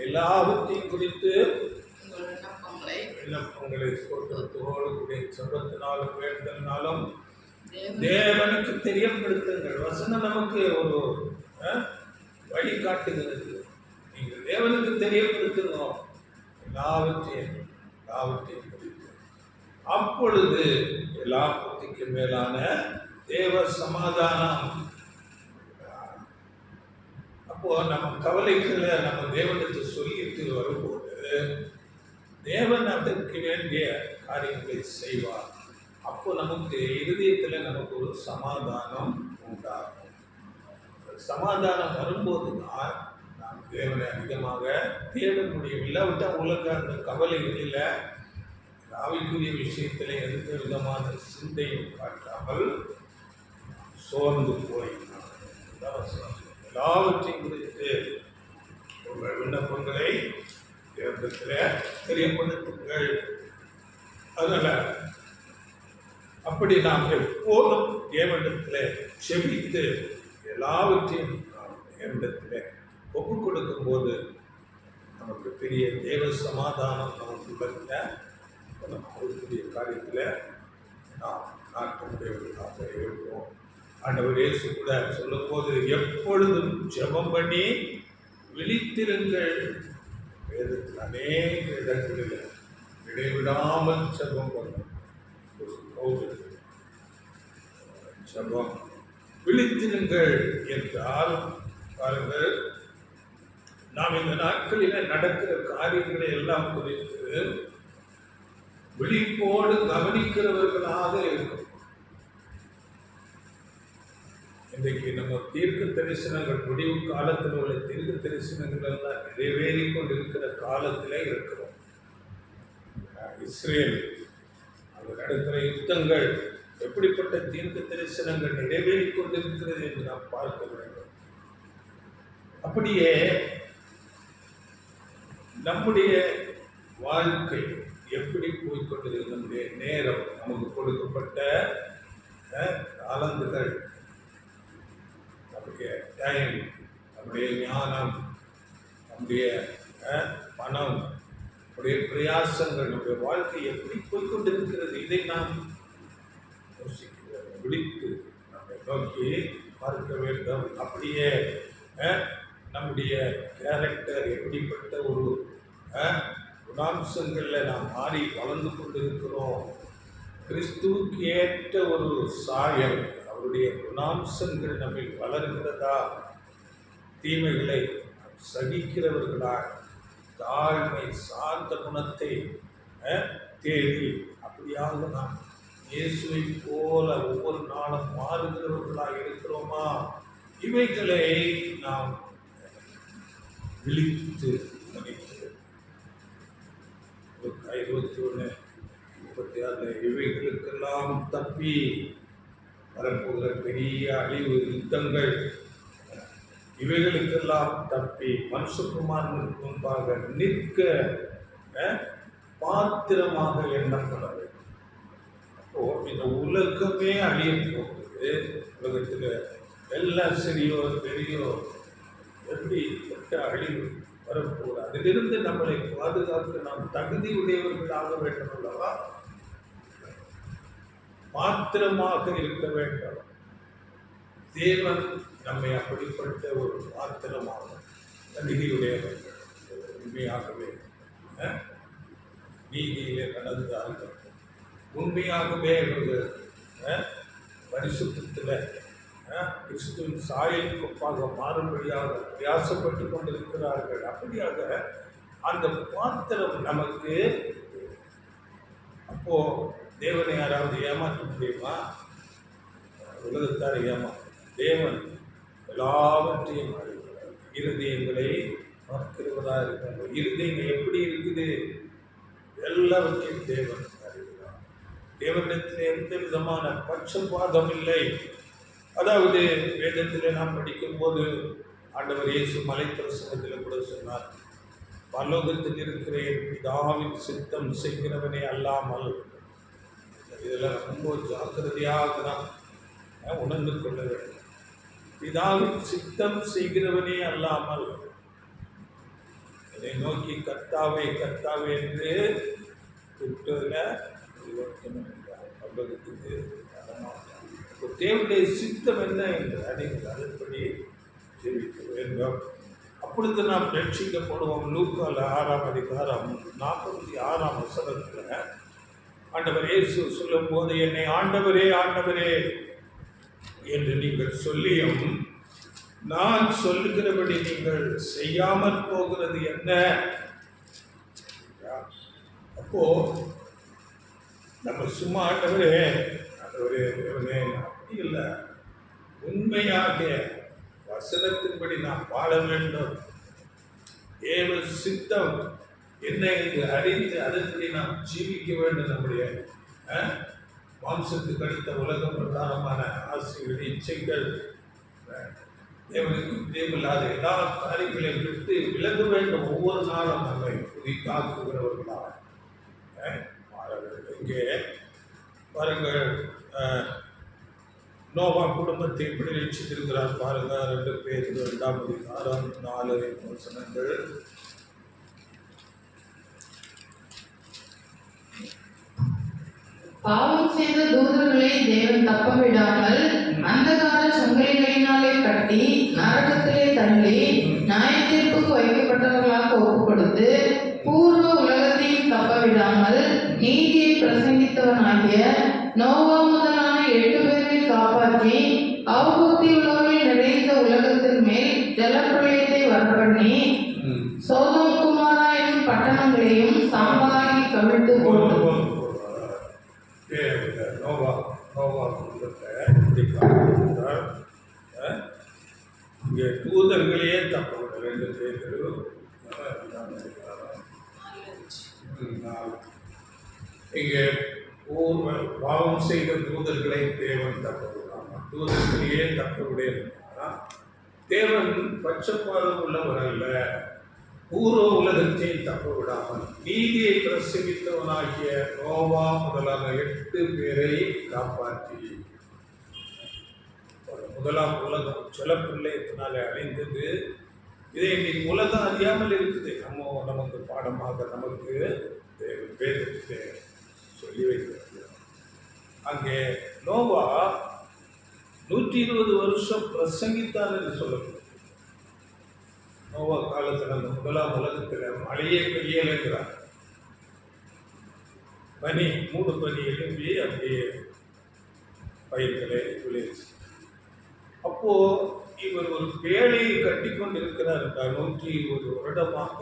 எல்லாவற்றையும் குறித்து விண்ணப்பங்களை சொல்றதோடு கூடிய ஜெபத்தினாலும் வேண்டுதலினாலும் தேவனுக்கு தெரியப்படுத்துங்கள். வசனம் நமக்கு ஒரு வழி காட்டுகிறது. நீங்கள் தேவனுக்கு தெரியப்படுத்தணும் எல்லாவற்றையும் குறித்து. அப்பொழுது எல்லாவற்றுக்கும் மேலான தேவ சமாதானம். அப்போ நம்ம கவலைகளை நம்ம தேவனுக்கு சொல்லிட்டு வரும்போது தேவன் அதற்கு வேண்டிய காரியங்களை செய்வார். அப்போ நமக்கு இருதயத்தில் நமக்கு ஒரு சமாதானம் உண்டாகும். சமாதானம் வரும்போது தான் நாம் தேவனை அதிகமாக தேட முடியும். இல்லாவிட்டால் உலக அந்த கவலைகளில் ஆவிக்குரிய விஷயத்தில் எந்த விதமான சிந்தையும் காட்டாமல் சோர்ந்து போய் எல்லாவற்றையும் குறித்து உங்கள் விண்ணப்பங்களை தேவனிடத்தில் தெரியப்படுத்துங்கள். அதனால அப்படி நாம் எப்போதும் தேவனிடத்தில் செபித்து எல்லாவற்றையும் நாம் தேவனிடத்தில் ஒப்புக் கொடுக்கும் போது நமக்கு பெரிய தேவ சமாதானம் நமக்கு அவருடைய காரியத்தில் நாம் நாட்டமுடையவர்களாக இருப்போம். ஆண்டவர் இயேசு கூட சொல்லும் போது எப்பொழுதும் ஜெபம் பண்ணி விழித்திருங்கள். வேதத்தில் அநேக இடங்களில் இடைவிடாமல் ஜெபம் பண்ணும் ஜெபம். விழித்திருங்கள் என்றால் பாருங்கள், நாம் இந்த நாட்களில் நடக்கிற காரியங்களை எல்லாம் குறித்து விழிப்போடு கவனிக்கிறவர்களாக இருக்கும். இன்றைக்கு நம்ம தீர்க்க தரிசனங்கள், முடிவு காலத்தில் உள்ள தீர்க்க தரிசனங்கள் எல்லாம் நிறைவேறி கொண்டிருக்கிற காலத்திலே இருக்கிறோம். இஸ்ரேல் அங்கு நடக்கிற யுத்தங்கள் எப்படிப்பட்ட தீர்க்க தரிசனங்கள் நிறைவேறி கொண்டிருக்கிறது என்று நாம் பார்க்க வேண்டும். அப்படியே நம்முடைய வாழ்க்கை எப்படி போய்கொண்டிருக்கிறது, நம்முடைய நேரம், நமக்கு கொடுக்கப்பட்ட காலந்துகள், நம்முடைய டைம், நம்முடைய ஞானம், நம்முடைய பணம், நம்முடைய பிரயாசங்கள், நம்முடைய வாழ்க்கை எப்படி போய்கொண்டிருக்கிறது, இதை நாம் விழித்து நம்மை நோக்கி பார்க்க வேண்டும். அப்படியே நம்முடைய கேரக்டர் எப்படிப்பட்ட ஒரு குணாம்சங்களில் நாம் மாறி வளர்ந்து கொண்டிருக்கிறோம். கிறிஸ்துவுக்கு ஏற்ற ஒரு சாயல், அவருடைய குணாம்சங்கள் நம்மை வளர்கிறதா, தீமைகளை சகிக்கிறவர்களா, தாழ்மை சார்ந்த குணத்தை தேடி அப்படியாக நாம் இயேசுவை போல ஒவ்வொரு நாளும் மாறுகிறவர்களாக இருக்கிறோமா, இவைகளை நாம் விழித்து மதிக்கிறோம். 21:36 இவைகளுக்கெல்லாம் தப்பி வரப்போகிற பெரிய அழிவு யுத்தங்கள், இவைகளுக்கெல்லாம் தப்பி மனுஷகுமாரனுக்கு முன்பாக நிற்க பாத்திரமாக எண்ணப்பட வேண்டும். அப்போ இந்த உலகமே அழிய போகுது. உலகத்தில் எல்லாம் சரியோ பெரியோ எப்படி அழிவு வரப்போகுது. அதிலிருந்து நம்மளை பாதுகாக்க நாம் தகுதி உடையவர்களாக வேண்டும் அல்லவா? பாத்திரமாக இருக்க வேண்டும். தேவன் நம்மை அப்படிப்பட்ட ஒரு பாத்திரமாக தகுதியுடையவர்கள் உண்மையாகவே நீதியிலே நடந்தார்கள், உண்மையாகவே பரிசுத்தத்தில் கிறிஸ்துவின் சாயலுக்கு ஒப்பாக மாறும்படியாக பிரயாசப்பட்டு கொண்டிருக்கிறார்கள். அப்படியாக அந்த பாத்திரம் நமக்கு. அப்போ தேவனை யாராவது ஏமாற்ற முடியுமா? உலகத்தார் ஏமாற்ற. தேவன் எல்லாவற்றையும் அறிகிறார். இருதயங்களை பார்க்கிறவராக இருக்கிறார். இருதயங்கள் எப்படி இருக்குது எல்லாவற்றையும் தேவன் அறிகிறார். தேவனிடத்தில் எந்த விதமான பட்சபாதம் இல்லை. அதாவது வேதத்தில் நாம் படிக்கும்போது ஆண்டவர் இயேசு மலைப்பிரசங்கத்தில் கூட சொன்னார், பரலோகத்தில் இருக்கிற என் பிதாவின் சித்தம் செய்கிறவனே அல்லாமல். இதெல்லாம் ரொம்ப ஜாக்கிரதையாக நாம் உணர்ந்து கொள்ள வேண்டும். பிதாவின் சித்தம் செய்கிறவனே அல்லாமல் இதை நோக்கி கர்த்தாவே கர்த்தாவே என்று கூப்பிட்டதில் பரிவர்த்தனம் என்றார். பரலோகத்துக்கு தேவனுடைய சித்தம் என்ன என்று நீங்கள் அதன்படி ஜெபிக்க வேண்டும். அப்பொழுது நாம் ரட்சிக்கப்படுவோம். லூக்கால 6:46 ஆண்டவர் இயேசு சொல்லும் போது, என்னை ஆண்டவரே ஆண்டவரே என்று நீங்கள் சொல்லியும் நான் சொல்லுகிறபடி நீங்கள் செய்யாமல் போகிறது என்ன? அப்போ நம்ம சும்மா ஆண்டவரே தேவனே அப்படி இல்லை, உண்மையாக வசனத்தின்படி நாம் வாழ வேண்டும். தேவ சித்தம் என்ன என்று அறிந்து அதன்படி நாம் ஜீவிக்க வேண்டும். நம்முடைய மாம்சத்துக்கு அடுத்த உலக பிரதானமான ஆசைகள், இச்சைகள், தேவனுக்கு தேவையில்லாத எல்லா காரியங்களையும் விட்டு விலக வேண்டும். ஒவ்வொரு நாளும் நம்மை புதிதாக்குகிறவர்களாக மாற வேண்டும். இங்கே பாருங்கள், நோவா குடும்பத்தை எப்படி ரட்சித்திருக்கிறார் பாருங்க. 2 பேர் 2:4 வசனங்கள். பாவம் செய்த தூதர்களை தேவன் தப்ப விடாமல் அந்தகார சங்கிலிகளினாலே கட்டி நரகத்திலே தள்ளி நியாயத்தீர்ப்புக்கு வைக்கப்பட்டவர்களாக ஒப்பு கொடுத்து பூர்வ உலகத்தையும் தப்ப விடாமல் நீதியை பிரசங்கித்தவனாகிய நோவா முதலான 8 பேரை காப்பாற்றி அவபக்தி உள்ளவர்கள் நிறைந்த உலகத்தின் மேல் ஜலப்பிரளயத்தை வரப்பண்ணி சோதோம் குமாரா என்னும் பட்டணங்களையும் சாம்பலாகி கவிழ்த்து போட்டு இங்கே தூதர்களையே தப்ப 2 பேரும். இங்கே பாவம் செய்த தூதர்களை தேவன் தப்ப விடாமல், தூதர்களையே தப்ப விட தேவன் பட்சபாதம் உள்ளவர் அல்ல. பூர்வ உலகத்தை தப்ப விடாமல் நீதியை பிரசங்கித்தவனாகிய நோவா முதலான 8 பேரை காப்பாற்றி, முதலாம் உலகம் ஜலப்பிரளயத்தினாலே அழிந்தது. இதை இன்னைக்கு உலகம் அறியாமல் இருக்குது. நமக்கு பாடமாக நமக்கு வேதத்தை சொல்லி வைக்கிறது. அங்கே நோவா 120 வருஷம் பிரசங்கித்தார் என்று சொல்லப்படுது. நோவா காலத்தில் அந்த முதலாம் உலகத்தில் மழையே பெய்யலைங்கிறார். பனி, 3 பனி எழும்பி அப்படியே பயிர்களை விளைச்சு. அப்போ இவர் ஒரு பேழையை கட்டி கொண்டிருக்கிறார் என்றால், 120 வருடமாக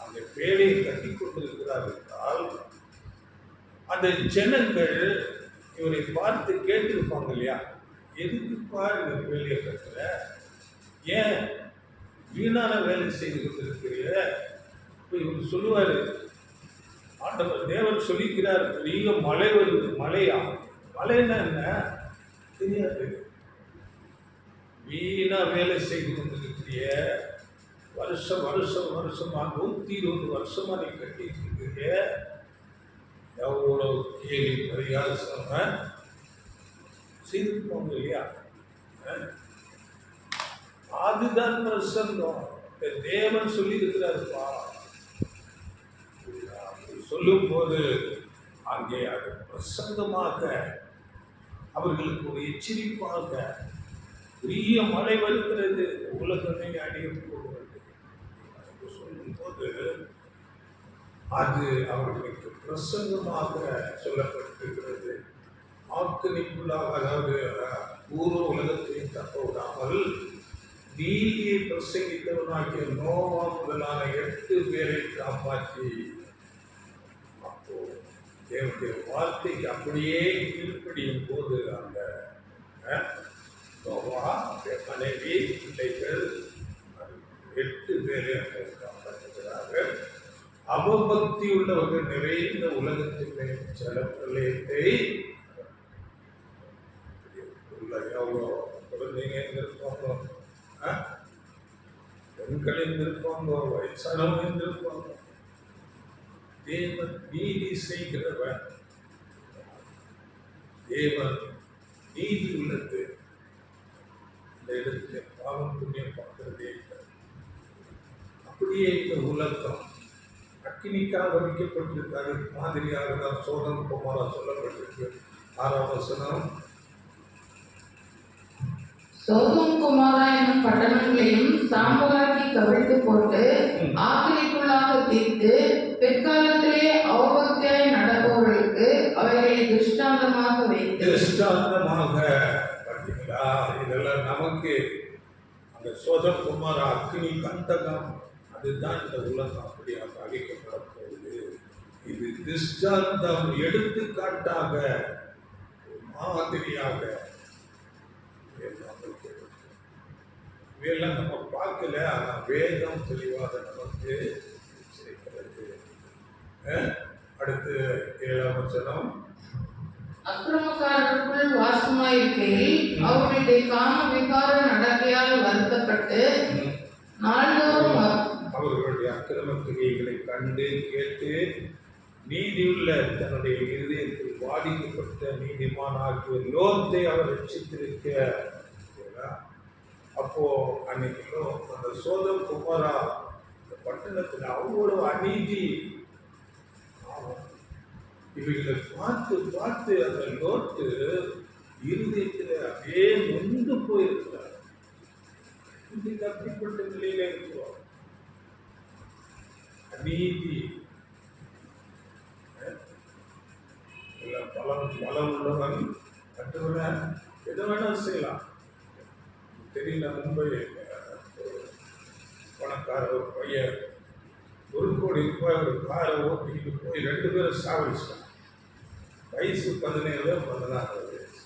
அந்த பேழையை கட்டி கொண்டிருக்கிறார் என்றால், அந்த ஜனங்கள் இவரை பார்த்து கேட்டிருப்பாங்க இல்லையா, எதுக்குப்பா இந்த வேலையை கட்டுற, ஏன் வீணான வேலை செய்து கொண்டிருக்கிற? இப்போ இவர் சொல்லுவார், ஆண்டவர் தேவன் சொல்லிக்கிறார், பெரிய மழை வருது. மழையா? மழைன்னா என்ன தெரியாது. வீணா வேலை செய்து கொண்டிருக்கிற, வருஷமா 120 வருஷமா நீ கட்டிட்டு இருக்கிற, எவ்வளோ கேலி பரிகாசம் செய்திருப்போங்க இல்லையா? அதுதான் பிரசங்கம். தேவன் சொல்லி இருக்கிறாருப்பா. சொல்லும் போது அங்கே அது பிரசங்கமாக, அவர்களுக்கு ஒரு எச்சரிப்பாக, பெரிய மழை வருகிறது, உலகமே அடைய போகிறது சொல்லும் போது அது அவர்களுக்கு பிரசங்கமாக சொல்லப்பட்டிருக்கிறது. ஆக்கினைக்குள்ளாக, அதாவது பூர்வ உலகத்தையும் தப்ப விடாமல் நீதியை பிரசங்கித்தவனாகிய நோவா முதலான 8 பேரை காப்பாற்றி, அப்போ தேவனுடைய வார்த்தைக்கு அப்படியே கீழ்ப்படியும் போது அந்த நோவா, மனைவி, பிள்ளைகள் 8 பேரை அங்கே காப்பாற்றுகிறார்கள். அவபக்தி உள்ளவர்கள் நிறைந்த உலகத்திலே ஜலப்பிரளயத்தை, எவ்வளோ குழந்தைங்க இருந்திருப்பாங்க, பெண்கள் இருந்திருப்பாங்க, வயசானவங்க இருந்திருப்பாங்க. தேவன் நீதி செய்கிறவன், தேவன் நீதி உள்ளது. இந்த இடத்துல பாவம் புண்ணியம் பார்க்கிறதே இல்லை. அப்படியே இந்த உலகம் அக்கினிக்காக வைக்கப்பட்டிருக்காரு மாதிரியாக தான் சோதம் குமாரா சொல்லப்பட்டிருக்கு. 6ஆம் வசனம், சோதோம் குமாரா என்னும் பட்டணங்களையும் சாம்பலாக்கி கவிழ்த்து போட்டு ஆக்கினைக்குள்ளாக தீர்த்து பிற்காலத்திலே அவபக்தியாய் நடப்பவர்களுக்கு அவைகளை திருஷ்டாந்தமாக வைத்து. திருஷ்டாந்தமாக பார்த்தீங்களா? இதெல்லாம் நமக்கு அந்த சோதம் குமாரா அக்கினி கந்தகம், அதுதான் இந்த உலகம் அப்படியாக அழிக்கப்பட போகுது. இது திருஷ்டாந்தம், எடுத்துக்காட்டாக, மாதிரியாக இவையெல்லாம் நம்ம பார்க்கல. ஆனால் வேதம் தெளிவாக நமக்கு சேர்க்கிறது. அடுத்து 7ஆம் வசனம். அக்கிரமக்காரருக்குள் வாசமாயிருக்கையில் அவர்களுடைய காம விகார நடக்கையால் வருத்தப்பட்டு நாள்தோறும் அவர்களுடைய அக்கிரம கிரியைகளை கண்டு கேட்டு நீதியுள்ள தன்னுடைய இருதயத்தில் பாதிக்கப்பட்ட நீதிமானாகிய லோத்தை அவர் ரட்சித்திருக்க. அப்போ அன்னைக்கு அந்த சோதம் குமாரா இந்த பட்டணத்தில் அவ்வளவு அநீதி, இவைகளை பார்த்து பார்த்து அந்த லோத்து இருதயத்தில் அப்படியே நொந்து போயிருக்கிறார். இன்னைக்கு அப்படிப்பட்ட நிலையில இருக்கிறோம். அநீதி, பலம் உள்ளவன் கட்டுவன் எதை வேணாலும் செய்யலாம். தெரியல, மும்பை பணக்கார ஒரு பையன் 1 கோடி ரூபாய் ஒரு காரை ஓட்டிக்கிட்டு போய் 2 பேரும் சாவடிச்சிட்டான். வயசு 17 16 வயசு.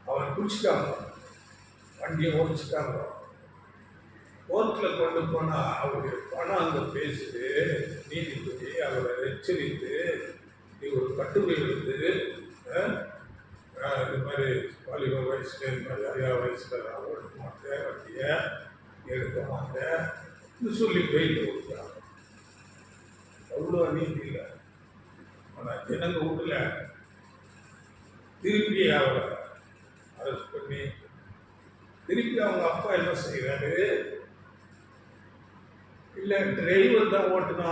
அவன் குடிச்சிட்டாங்க, வண்டியை ஓடிச்சிட்டாங்க. கோர்ட்டில் கொண்டு போனால் அவருடைய பணம் அங்கே பேசிட்டு நீதிபதி அவரை எச்சரித்து, நீ ஒரு கட்டுரை எடுத்து இது மாதிரி வாலிப வயசுல இந்த மாதிரி 6 வயசுல நான் ஓட்ட மாட்டேன், வண்டியை எடுக்க மாட்டேன் சொல்லி பெயில் கொடுத்தாங்க. அவ்வளோ நீதி இல்லை. ஆனால் ஜனங்க வீட்டுல திருப்பி அவரை அரெஸ்ட் பண்ணி திருப்பி அவங்க அப்பா என்ன செய்யறாரு, இல்லை டிரைவர் தான் ஓட்டுனா,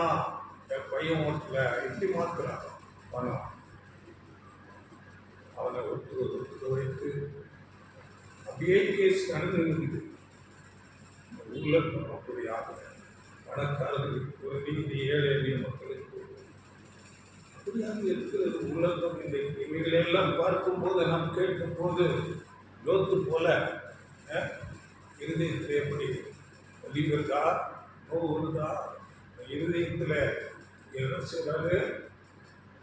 என் பையன் ஓட்டல, இப்படி மாத்துறான் பணம். அவனை ஒத்து வைத்து அப்படியே கேஸ் நடந்துருக்குது. ஊர்ல அப்படி ஆகல. பணக்காரர்களுக்கு ஒரு நீதி, ஏழை எளிய மக்களுக்கு அப்படியாக இருக்கிறது உலகம். இன்றைக்கு இவைகளெல்லாம் பார்க்கும்போது, நாம் கேட்கும் போது லோத்து போல இருதயத்தில் எப்படி வலி வருதா, நோவு வருதா? இருதயத்தில் என்ன செய்றாரு,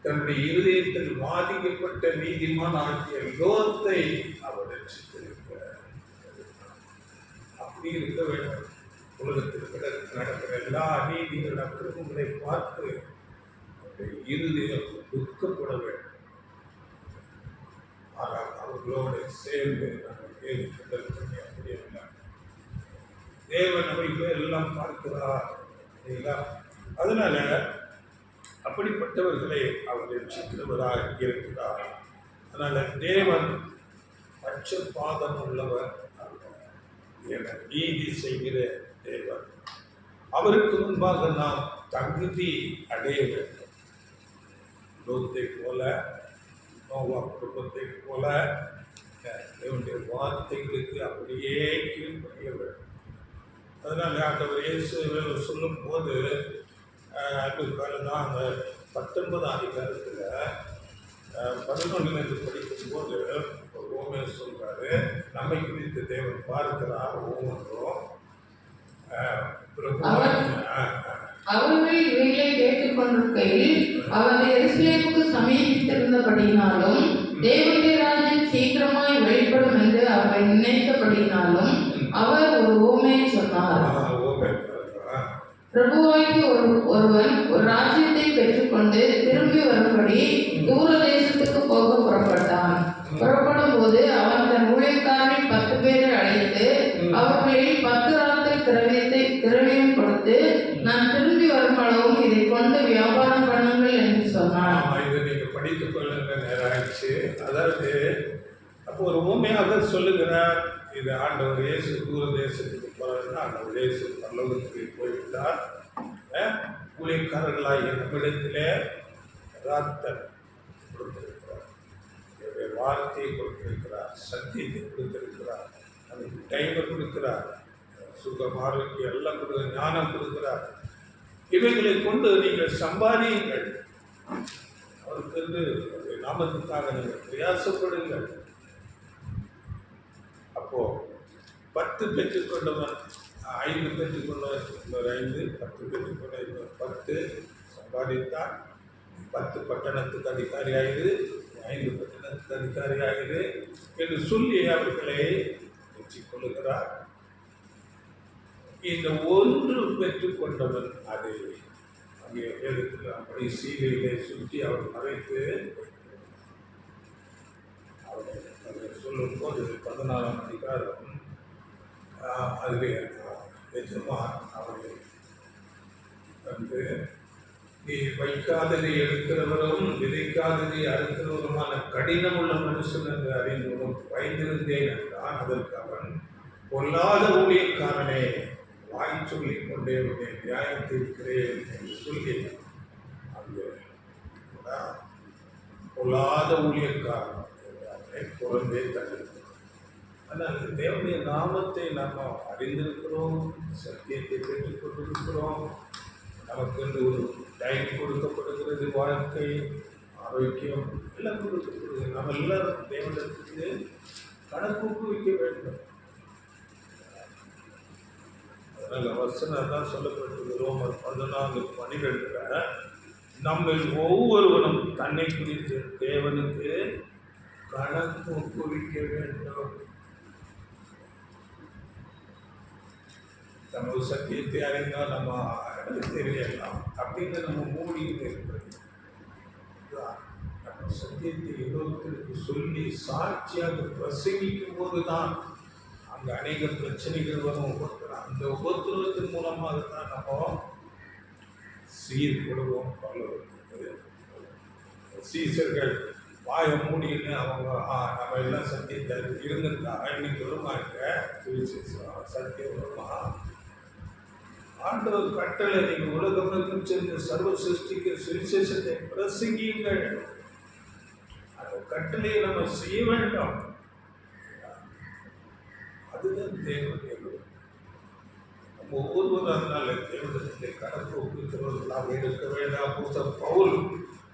தன்னுடைய இருதயத்தில் பாதிக்கப்பட்ட நீதிமான் ஆகிய லோத்தை அவர் ரட்சித்திருக்கிறார். அப்படி இருக்க வேண்டும். உலகத்தில் நடக்கிற எல்லா நீதிகள் அக்கிரமங்களை பார்த்து இருதயம் துக்கப்பட வேண்டும். ஆனால் அவர்களோடு சேர்ந்து நாங்கள் கேள்வி பண்ணி அப்படி அல்ல. தேவன் அவைகளை எல்லாம் பார்க்கிறார். அதனால அப்படிப்பட்டவர்களை அவர் ரட்சிக்கிறவராக இருக்கிறார். அதனால தேவன் பட்சபாதம் உள்ளவர் என நீதி செய்கிற தேவன். அவருக்கு முன்பாக நாம் தகுதி அடைய வேண்டும். லோத்தை போல, நோவா குடும்பத்தை போல தேவனுடைய வார்த்தைகளுக்கு அப்படியே கீழ்ப்படிய வேண்டும். அதனால ஆண்டவர் இயேசு சொல்லும் போது தான் அந்த 19ஆம் அதிகாரத்தில் 11 படிக்கும்போது ஒரு ஓமையை சொல்றாரு. நம்மை குறித்து தேவன் பார்க்கிறார் ஒவ்வொன்றும். அவர்கள் இவைகளை கேட்டுக் கொண்டிருக்கையில் அவர் எருசலேமுக்கு சமீபித்திருந்தபடியினாலும் தேவனுடைய ராஜ்யம் சீக்கிரமாய் வெளிப்படும் என்று அவர்கள் நினைத்தபடியினாலும் அவர் ஒரு ஓமையை சொன்னார். பிரபுவாகி ஒருவன் ஒரு ராஜ்யத்தை பெற்றுக்கொண்டு திரும்பி வரும்படி தூர தேசத்துக்கு போக புறப்பட்டான். புறப்படும் போது அவன் தன் ஊழியக்காரரில் 10 பேரை அழைத்து அவர்களில் 10 ராத்திரி திரவியம் கொடுத்து, நான் திரும்பி வரும் அளவும் இதை கொண்டு வியாபாரம் பண்ணுங்கள் என்று சொன்னான். இதை நீங்க படித்துக் கொள்ளுங்க, நேரம் ஆயிடுச்சு. அதாவது அப்போ ஒரு ஊமையாக சொல்லுகிறார். இது ஆண்டவர் இயேசு தூர தேசத்துக்கு போறாருன்னா ஆண்டவர் இயேசு பரலோகத்துக்கு போய்விட்டார். ஊழியக்காரர்களாகிய நம்மிடத்திலே ராத்தர் கொடுத்திருக்கிறார், வார்த்தையை கொடுத்திருக்கிறார், சத்தியத்தை கொடுத்திருக்கிறார், நமக்கு டைமை கொடுக்கிறார், சுகம் ஆரோக்கியம் எல்லாம் கொடுக்கிற ஞானம் கொடுக்கிறார். இவைகளை கொண்டு நீங்கள் சம்பாதியுங்கள். அவருக்கு நாமத்துக்காக நீங்கள் பிரயாசப்படுங்கள். அப்போ 10 பெற்றுக்கொண்டவன் 5 பெற்றுக்கொண்டவன், இன்னொரு 5, 10 பெற்றுக்கொண்ட 10 சம்பாதித்தால் 10 பட்டணத்துக்கு அதிகாரியாகிறது, 5 பட்டணத்துக்கு அதிகாரியாகிறது என்று சொல்லி அவர்களை கொள்ளுகிறார். இந்த ஒன்று பெற்றுக்கொண்டவன் அதை அங்கே எடுத்து அப்படி சீலையிலே சுற்றி அவர் மறைத்து அவரை சொல்லும் போது 14ஆம் அதிகாரம் அதிலே எஜமான் அவரை வந்து, நீ வைக்காததை எடுக்கிறவரும் விதைக்காததை அறுக்கிறவருமான கடினமுள்ள மனுஷன் என்று அறிந்து பயந்திருந்தேன் என்றான். அதற்கு அவன், பொல்லாத ஊழியக்காரனே, வாய் சொல்லிக் கொண்டே உன்னை நியாயம் தீர்க்கிறேன் என்று சொல்லி அந்த பொல்லாத ஊழியக்காரன் குழந்தை தள்ளிருக்கிறார். ஆனால் தேவனுடைய நாமத்தை நாம் அறிந்திருக்கிறோம், சத்தியத்தை பெற்றுக் கொண்டிருக்கிறோம். நமக்கு வந்து ஒரு டைம் கொடுக்கப்படுகிறது, வாழ்க்கை ஆரோக்கியம் எல்லாம் கொடுக்கப்படுகிறது. நாம் எல்லாரும் தேவனத்துக்கு கணக்கு வைக்க வேண்டும். அதனால் வசனம் தான் சொல்லப்பட்டது ரோமர் 14:12. நம்ம ஒவ்வொருவரும் தன்னை குறித்து தேவனுக்கு கணக்கு ஒப்புவிக்க வேண்டும். நம்ம சத்தியத்தை அறிந்தால் நம்ம தெரியலாம் அப்படின்னு நம்ம மூடிட்டு இருக்கிறது. நம்ம சத்தியத்தை இன்னொருத்தருக்கு சொல்லி சாட்சியாக பிரசங்கிக்கும் போது தான் அங்கே அநேக பிரச்சனைகள் வரும். அந்த உபத்திரவத்தின் மூலமாக தான் நம்ம சீர்படுவோம். சீசர்கள் வாய மூடின்னு அவங்க நம்ம எல்லாம் சத்தியத்தை இருந்திருந்தா இன்னைக்கு வருமா இருக்க சத்தியம் வருமா? ஆண்டவர் கட்டளை, நீங்கள் உலகமெங்கும் சென்று சர்வ சிருஷ்டிக்கு சுவிசேஷத்தை பிரசங்கியுங்கள். அந்த கட்டளையை நம்ம செய்ய வேண்டாம். அதுதான் தேவனுடைய நம்ம ஒவ்வொருவரும் அதனால தேவனத்தை கணக்கு ஒப்புக்கிறவர்களாக எடுக்க வேண்டாம். புத்தர் பவுல்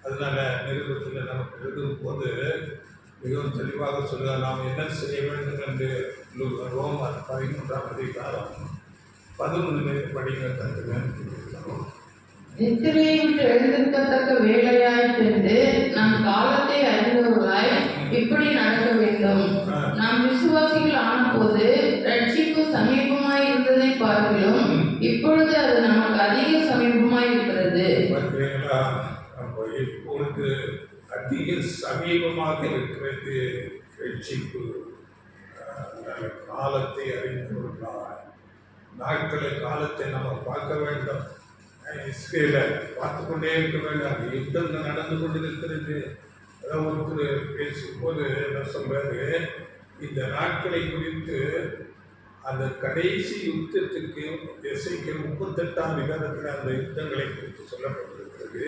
அதனால நிருபத்தில் நமக்கு எழுதும் போது மிகவும் தெளிவாக சொல்ல, நாம் என்ன செய்ய வேண்டும் என்று ரோமர் 13ஆம் அதிகாரம் 11 படிக்க தருகிறேன். நித்திரையை விட்டு எழுந்திருக்கத்தக்க வேலையாய் சென்று நம் காலத்தை அறிந்தவர்களாய் இப்படி நடக்க வேண்டும். நாம் விசுவாசிகள் ஆன போது ரட்சிப்பு சமீபமாய் இருந்ததை பார்க்கிறோம், இப்பொழுது அது நமக்கு அதிக சமீபமாய் இருக்கிறது. இப்பொழுது அதிக சமீபமாக இருக்கிறது ரட்சிப்பு. காலத்தை அறிந்தவர்களாய் நாட்களை காலத்தை நம்ம பார்க்க வேண்டும். இஸ்ரேலை பார்த்து கொண்டே இருக்க வேண்டாம். யுத்தங்கள் நடந்து கொண்டிருக்கிறது. ஒருத்தர் பேசும்போது என்ன சொல்றாரு, இந்த நாட்களை குறித்து அந்த கடைசி யுத்தத்துக்கு எசேக்கியேல் 38ஆம் அதிகாரத்தில் அந்த யுத்தங்களை குறித்து சொல்லப்பட்டிருக்கிறது.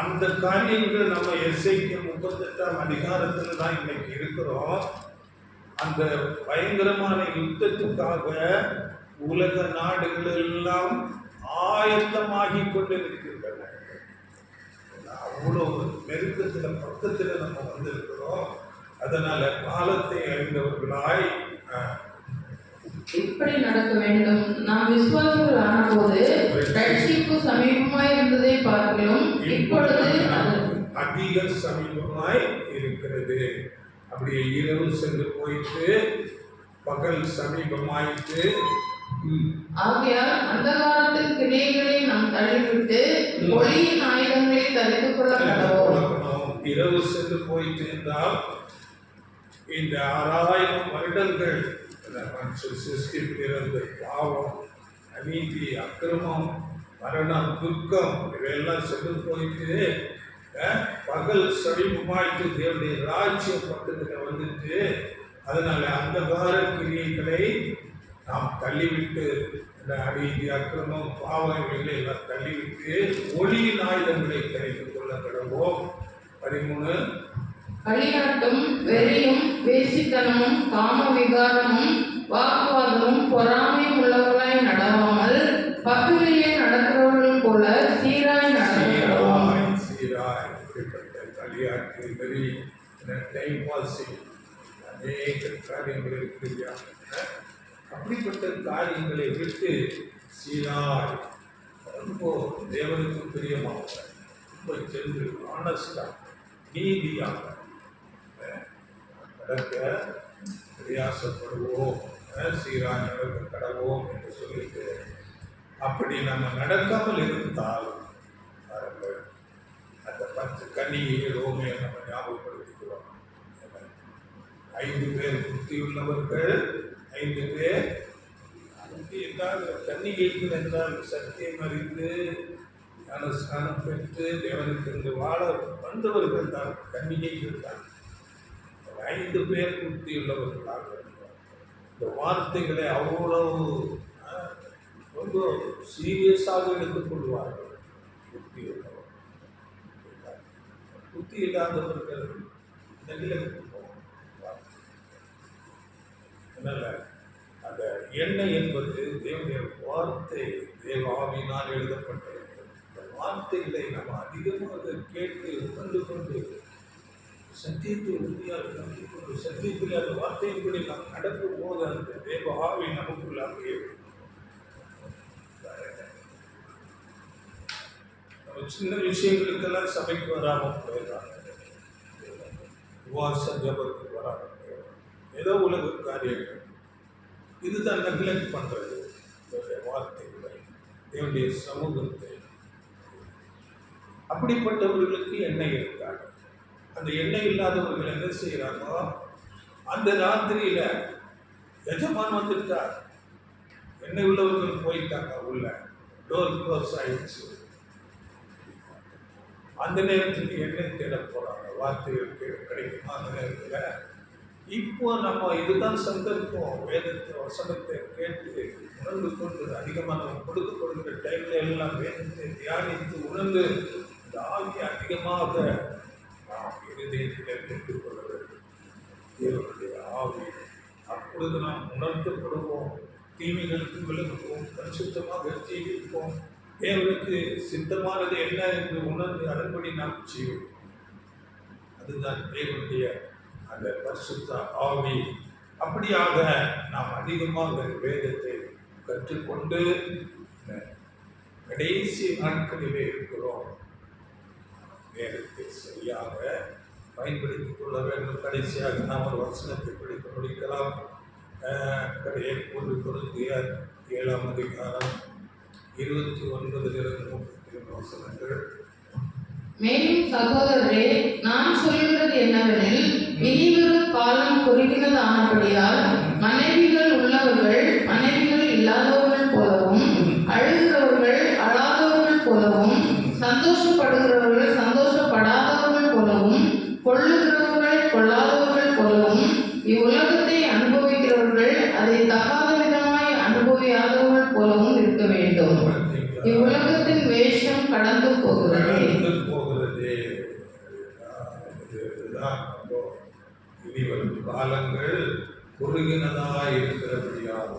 அந்த காரியங்கள் நம்ம எசேக்கியேல் 38ஆம் அதிகாரத்தில் தான் இன்னைக்கு இருக்கிறோம். அந்த பயங்கரமான யுத்தத்துக்காக உலக நாடுகள் எல்லாம் ஆயத்தமாகி கொண்டிருக்கின்றன. அவ்வளோ நெருக்கத்தில் பக்கத்தில் நம்ம வந்திருக்கிறோம். அதனால காலத்தை அறிந்தவர்களாய் இப்படி நடக்க வேண்டும். நாம் விசுவாசிகள் ஆன போது ரட்சிப்பு சமீபமாய் இருந்ததை பார்க்கிறோம், இப்பொழுது அதிக சமீபமாய் இருக்கிறது. அப்படியே இரவு சென்று போயிட்டு பகல் சமீபமாயிட்டு. ஆகையால் அந்தகாரத்தின் கிரியைகளை நாம் தள்ளிவிட்டு ஒளியின் ஆயுதங்களை தரித்துக் கொள்ள கடவோம். இரவு சென்று போயிட்டு இருந்தால் இந்த 6000 வருடங்கள் சிருஷ்டிப்பிலிருந்து பாவம், அநீதி, அக்கிரமம், மரணம், துக்கம் இவையெல்லாம் சென்று போயிட்டு பகல் சமீபமாயிட்டு தேவனுடைய ராஜ்யம் பக்கத்தில் வந்துட்டு, அதனால அந்தகார கிரியைகளை நாம் தள்ளிவிட்டு இந்த அநீதி, அக்கிரமம், பாவங்களை எல்லாம் தள்ளிவிட்டு ஒளியின் ஆயுதங்களை கிடைத்துக் கொள்ள கடவோம். 13 களியாட்டும் வெறியும் வேசித்தனமும் காம விகாரமும் வாக்குவாதமும் பொறாமையும் உள்ளவர்களாய் நடவாமல் பக்கங்களிலே நடக்கிறவர்கள் போல சீராய் நடக்கிறோம். இப்படிப்பட்ட களியாட்டு வெறி டைம் பாசிங் அநேக காரியங்கள் இருக்கிறாங்க. அப்படிப்பட்ட காரியங்களை விட்டு சீராய் ரொம்ப தேவனுக்கு பிரியமாக ரொம்ப சென்று ஆனஸ்டாக நீதியாக நடக்க பிரயாசப்படுவோம், சீராக நடக்க கடவோம் என்று சொல்லிட்டு, அப்படி நம்ம நடக்காமல் இருந்தால் பாருங்கள், அந்த 10 கன்னிகைகளோமே நம்ம ஞாபகப்படுத்திக்கிறோம். 5 பேர் புத்தியுள்ளவர்கள், 5 பேர் புத்தி என்றால் கன்னிகைகள் என்றால் சத்தியம் அறிந்து ஞானஸ்நானம் பெற்று தேவனுக்கு என்று வாழ வந்தவர்கள் தான், கன்னிகைகள் தான். 5 பேர் புத்தியுள்ளவர்களாக இருந்தார். இந்த வார்த்தைகளை அவ்வளவு ரொம்ப சீரியஸாக எடுத்துக்கொள்வார்கள். புத்தியுள்ளவர், புத்தி இல்லாதவர்கள் நெகிழ்ந்து போவாங்க. அதனால அந்த எண்ணெய் என்பது தேவனுடைய வார்த்தை, தேவ ஆவியினால் எழுதப்பட்டது. இந்த வார்த்தைகளை நம்ம அதிகமாக கேட்டு உணர்ந்து கொண்டு சத்தியத்தை உறுதியாக நம்பிக்கொண்டு சத்தியத்தில் அந்த வார்த்தையின்படி நாம் நடக்கும் போது அந்த தேவ ஆவி நமக்குள்ளாகவே நம்ம சின்ன விஷயங்களுக்கெல்லாம் சபைக்கு வராமல் போயிடறாங்க, உபவாச ஜபத்துக்கு வராமல் போயிடறாங்க, ஏதோ உலக காரியங்கள். இதுதான் நெக்லெக்ட் பண்ணுறது. வார்த்தைகளை, தேவனுடைய சமூகத்தை. அப்படிப்பட்டவர்களுக்கு எண்ணெய் இருக்காங்க. அந்த எண்ணெய் இல்லாதவர்கள் என்ன செய்கிறாங்க, அந்த ராத்திரியில எஜமான் வந்துட்டார், எண்ணெய் உள்ளவர்கள் போயிட்டாங்க உள்ள, டோர் க்ளோஸ் ஆயிடுச்சு. அந்த நேரத்துக்கு எண்ணெய் தேட போறாங்க, வார்த்தைகள் கிடைக்குமா அந்த நேரத்தில். இப்போ நம்ம இதுதான் சந்தர்ப்பம், வேதத்தை வசனத்தை கேட்டு உணர்ந்து கொண்டு அதிகமாக நம்ம கொடுக்கப்படுகிற டைம்ல எல்லாம் வேதத்தை தியானித்து உணர்ந்து இந்த ஆவியை அதிகமாக நாம் இருதயத்தில் பெற்றுக்கொள்ள வேண்டும். தேவனுடைய ஆவி, அப்பொழுது நாம் உணர்த்தப்படுவோம், தீமைகளுக்கு விலகுவோம், பரிசுத்தமாக ஜீவிப்போம், தேவனுக்கு சித்தமானது என்ன என்று உணர்ந்து அதன்படி நாம் செய்வோம். அதுதான் தேவனுடைய அந்த பரிசுத்த ஆவி. அப்படியாக நாம் அதிகமாக வேதத்தை கற்றுக்கொண்டு கடைசி நாட்களிலே இருக்கிறோம். நேரத்தை சரியாக பயன்படுத்திக் கொள்ள வேண்டும். கடைசியாக நாம் ஒரு வசனத்தை படித்து முடிக்கலாம். 1 கொரிந்தியர் 7ஆம் அதிகாரம் 29 வசனங்கள். மேலும் சகோதரரே, நான் சொல்கிறது என்னவெனில், இனிவரும் காலம் குறுகினதானபடியால் மனைவிகள் உள்ளவர்கள் மனைவிகள் இல்லாதவர்கள் போலவும், அழுகிறவர்கள் அழாதவர்கள் போலவும், சந்தோஷப்படுகிறவர்கள் சந்தோஷப்படாதவர்கள் போலவும், கொள்ளுகிறவர்கள் கொள்ளாதவர்கள் போலவும், இவ்வுலகத்தை அனுபவிக்கிறவர்கள் அதை தகாத விதமாய் அனுபவியாதவர்கள் போலவும் இருக்க வேண்டும். இவ்வுலகத்தின் வேஷம் கடந்து போகிறது. இனி வரும் காலங்கள் குறுகினதாக இருக்கிறபடியால்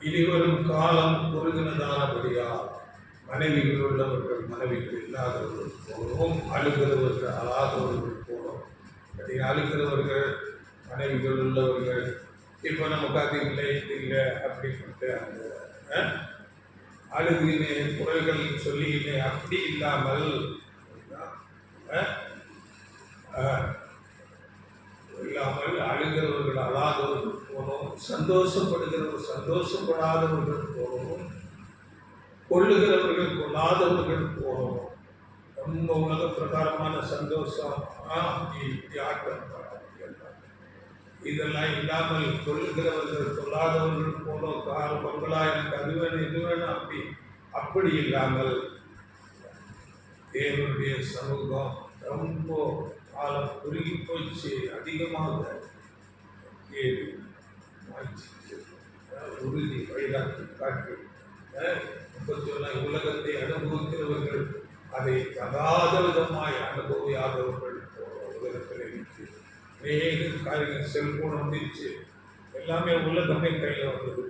இனி வரும் காலம் குறுகினதானபடியால் மனைவிகள் உள்ளவர்கள் மனைவிகள் இல்லாதவர்கள் போலவும், அழுகிறவர்கள் அழாதவர்கள் போலவும். அழுகிறவர்கள் மனைவிகள் உள்ளவர்கள், இப்போ நமக்கு அது இல்லை இது இல்லை அப்படின்ட்டு அந்த அழுகினே குரல்கள் சொல்லினே அப்படி இல்லாமல் அழுகிறவர்கள் அழாதவர்கள் போலவும், சந்தோஷப்படுகிறவர்கள் சந்தோஷப்படாதவர்கள் போலவும், கொள்ளுகிறவர்கள் கொள்ளாதவர்கள் போலவும். ரொம்ப உலக பிரகாரமான சந்தோஷம், இப்படி ஆட்டம் இதெல்லாம் இல்லாமல் கொள்ளுகிறவர்கள் கொள்ளாதவர்கள் போல கார் பங்களா எனக்கு அது வேணும் இது வேணும் அப்படி இல்லாமல் தேவனுடைய சமூகம் ரொம்ப காலம் குறுகி போயிடுச்சு. அதிகமாக உறுதி வழிகாட்டி காட்டி 31 உலகத்தை அனுபவிக்கிறவர்கள் அதை தகாத விதமாய் அனுபவியாதவர்கள் உலகத்தில் இருக்கு. அநேக காரியங்கள் செல்போன் வந்துச்சு, எல்லாமே உலகமே கையில் வந்தது.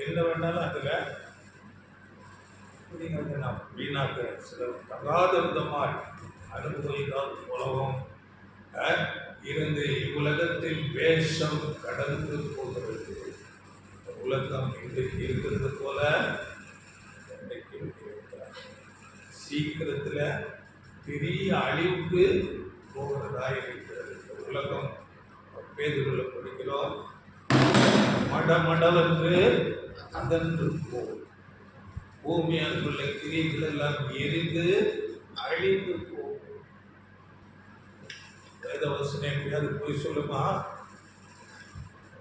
என்ன வேணாலும் அதில் நாம் வீணாக்க சில தகாத விதமாய் அனுபவித்தால் போலவும் இருந்து இவ்வுலகத்தில் வேஷம் கடந்து போகிறது. உலகம் இன்றைக்கு இருக்கிறது போல இன்றைக்கு இருக்கிறார். சீக்கிரத்துல பெரிய அழிவுக்கு போகிறதா இருக்கிறது இந்த உலகம். பேதுருல படிக்கிறோம், மடமடவென்று அதன்று போகும், பூமி அங்குள்ள கிரிகள் எல்லாம் எரிந்து அழிந்து போகும். வேதவசனம் எப்படியாவது போய் சொல்லுமா?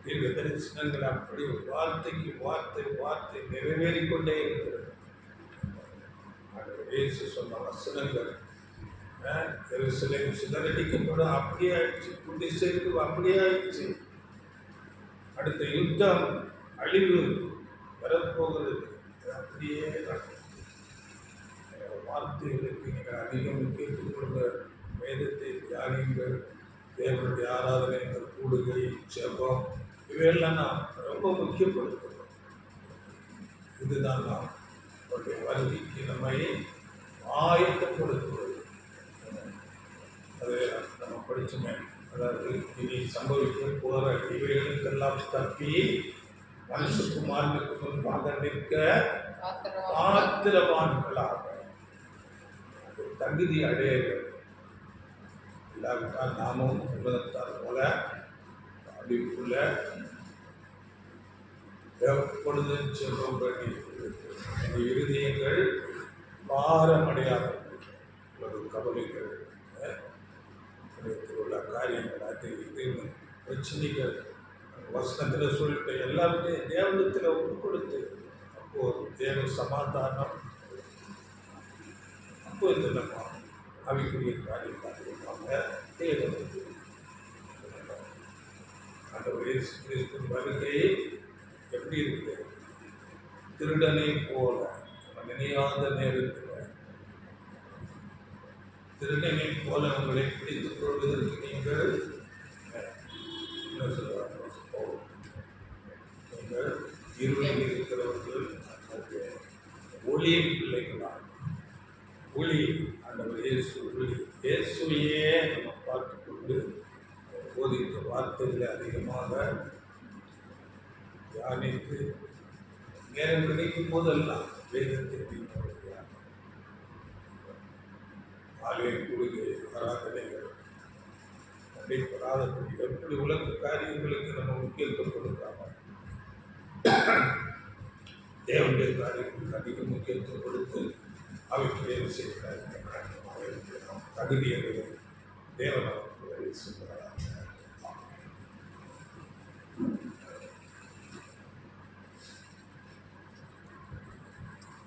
தீர்க்க தரிசனங்கள் அப்படி வார்த்தைக்கு வார்த்தை வார்த்தை நிறைவேறிக்கொண்டே இருக்கிறது. இயேசு சொன்ன வசனங்கள் எருசலேம் சிதறடிக்கப்படும், அப்படியே ஆயிடுச்சு. புத்தி சேர்த்து அப்படியே ஆயிடுச்சு. அடுத்த யுத்தம், அழிவு வரப்போகிறது. அப்படியே வார்த்தைகளுக்கு நீங்கள் அதிகம் முக்கியத்துவம் கொடுங்க. வேதத்தை தியானியுங்கள், தேவனுடைய ஆராதனைகள், கூடுகை, ஜெபம், இவையெல்லாம் நாம் ரொம்ப முக்கியப்படுத்துகிறோம். இதுதான் நாம் அவருடைய வருகைக்கு நம்மை ஆயத்தப்படுத்துவது. அதை நம்ம படிச்சுமே, அதாவது இனி சம்பவிக்க போகிற இவைகளுக்கெல்லாம் தப்பி மனுஷகுமாரனுக்கு முன்பாக நிற்க பாத்திரவான்களாக தகுதி அடைய வேண்டும். இல்லாவிட்டால் நாமும் உலகத்தார் போல அழிவுக்குள்ள எப்பொழுதும் செல்லும்படி இருதயங்கள் பாரமடையாத ஒரு கவலைகள் உள்ள காரியங்கள், அது இது பிரச்சனைகள் வசனத்தில் சொல்லிட்டு எல்லாருமே தேவனத்தில் ஒப்பு கொடுத்து, அப்போ தேவ சமாதானம், அப்போ இந்த நம்ம அவைக்குரிய காரியமாக தேவனுக்கு ஆண்டவர் இயேசு கிறிஸ்துவின் வருகை எப்படி இருக்குது? திருடனை போல நினையாத நேரத்தில் திருடனை போல உங்களை பிடித்துக் கொள்வதற்கு நீங்கள் என்ன சொல்றாங்க? நீங்கள் இருளில் இருக்கிறவர்கள் ஒளியின் பிள்ளைகளாக, ஒளி ஆண்டவர் இயேசு, ஒளி இயேசுவையே நம்ம பார்த்து கொண்டு போதித்த வார்த்தைகளை அதிகமாக தியானித்து நேரம் கிடைக்கும் போதெல்லாம் வேதத்தை ஆலய கூடுகை ஆராதனைகள் நடைபெறாதபடி எப்படி உலக காரியங்களுக்கு நம்ம முக்கியத்துவம் கொடுக்காம தேவனுடைய காரியங்களுக்கு அதிக முக்கியத்துவம் கொடுத்து அவைக்கு செய்கிறார். தகுதியை தேவன் அவர்கள்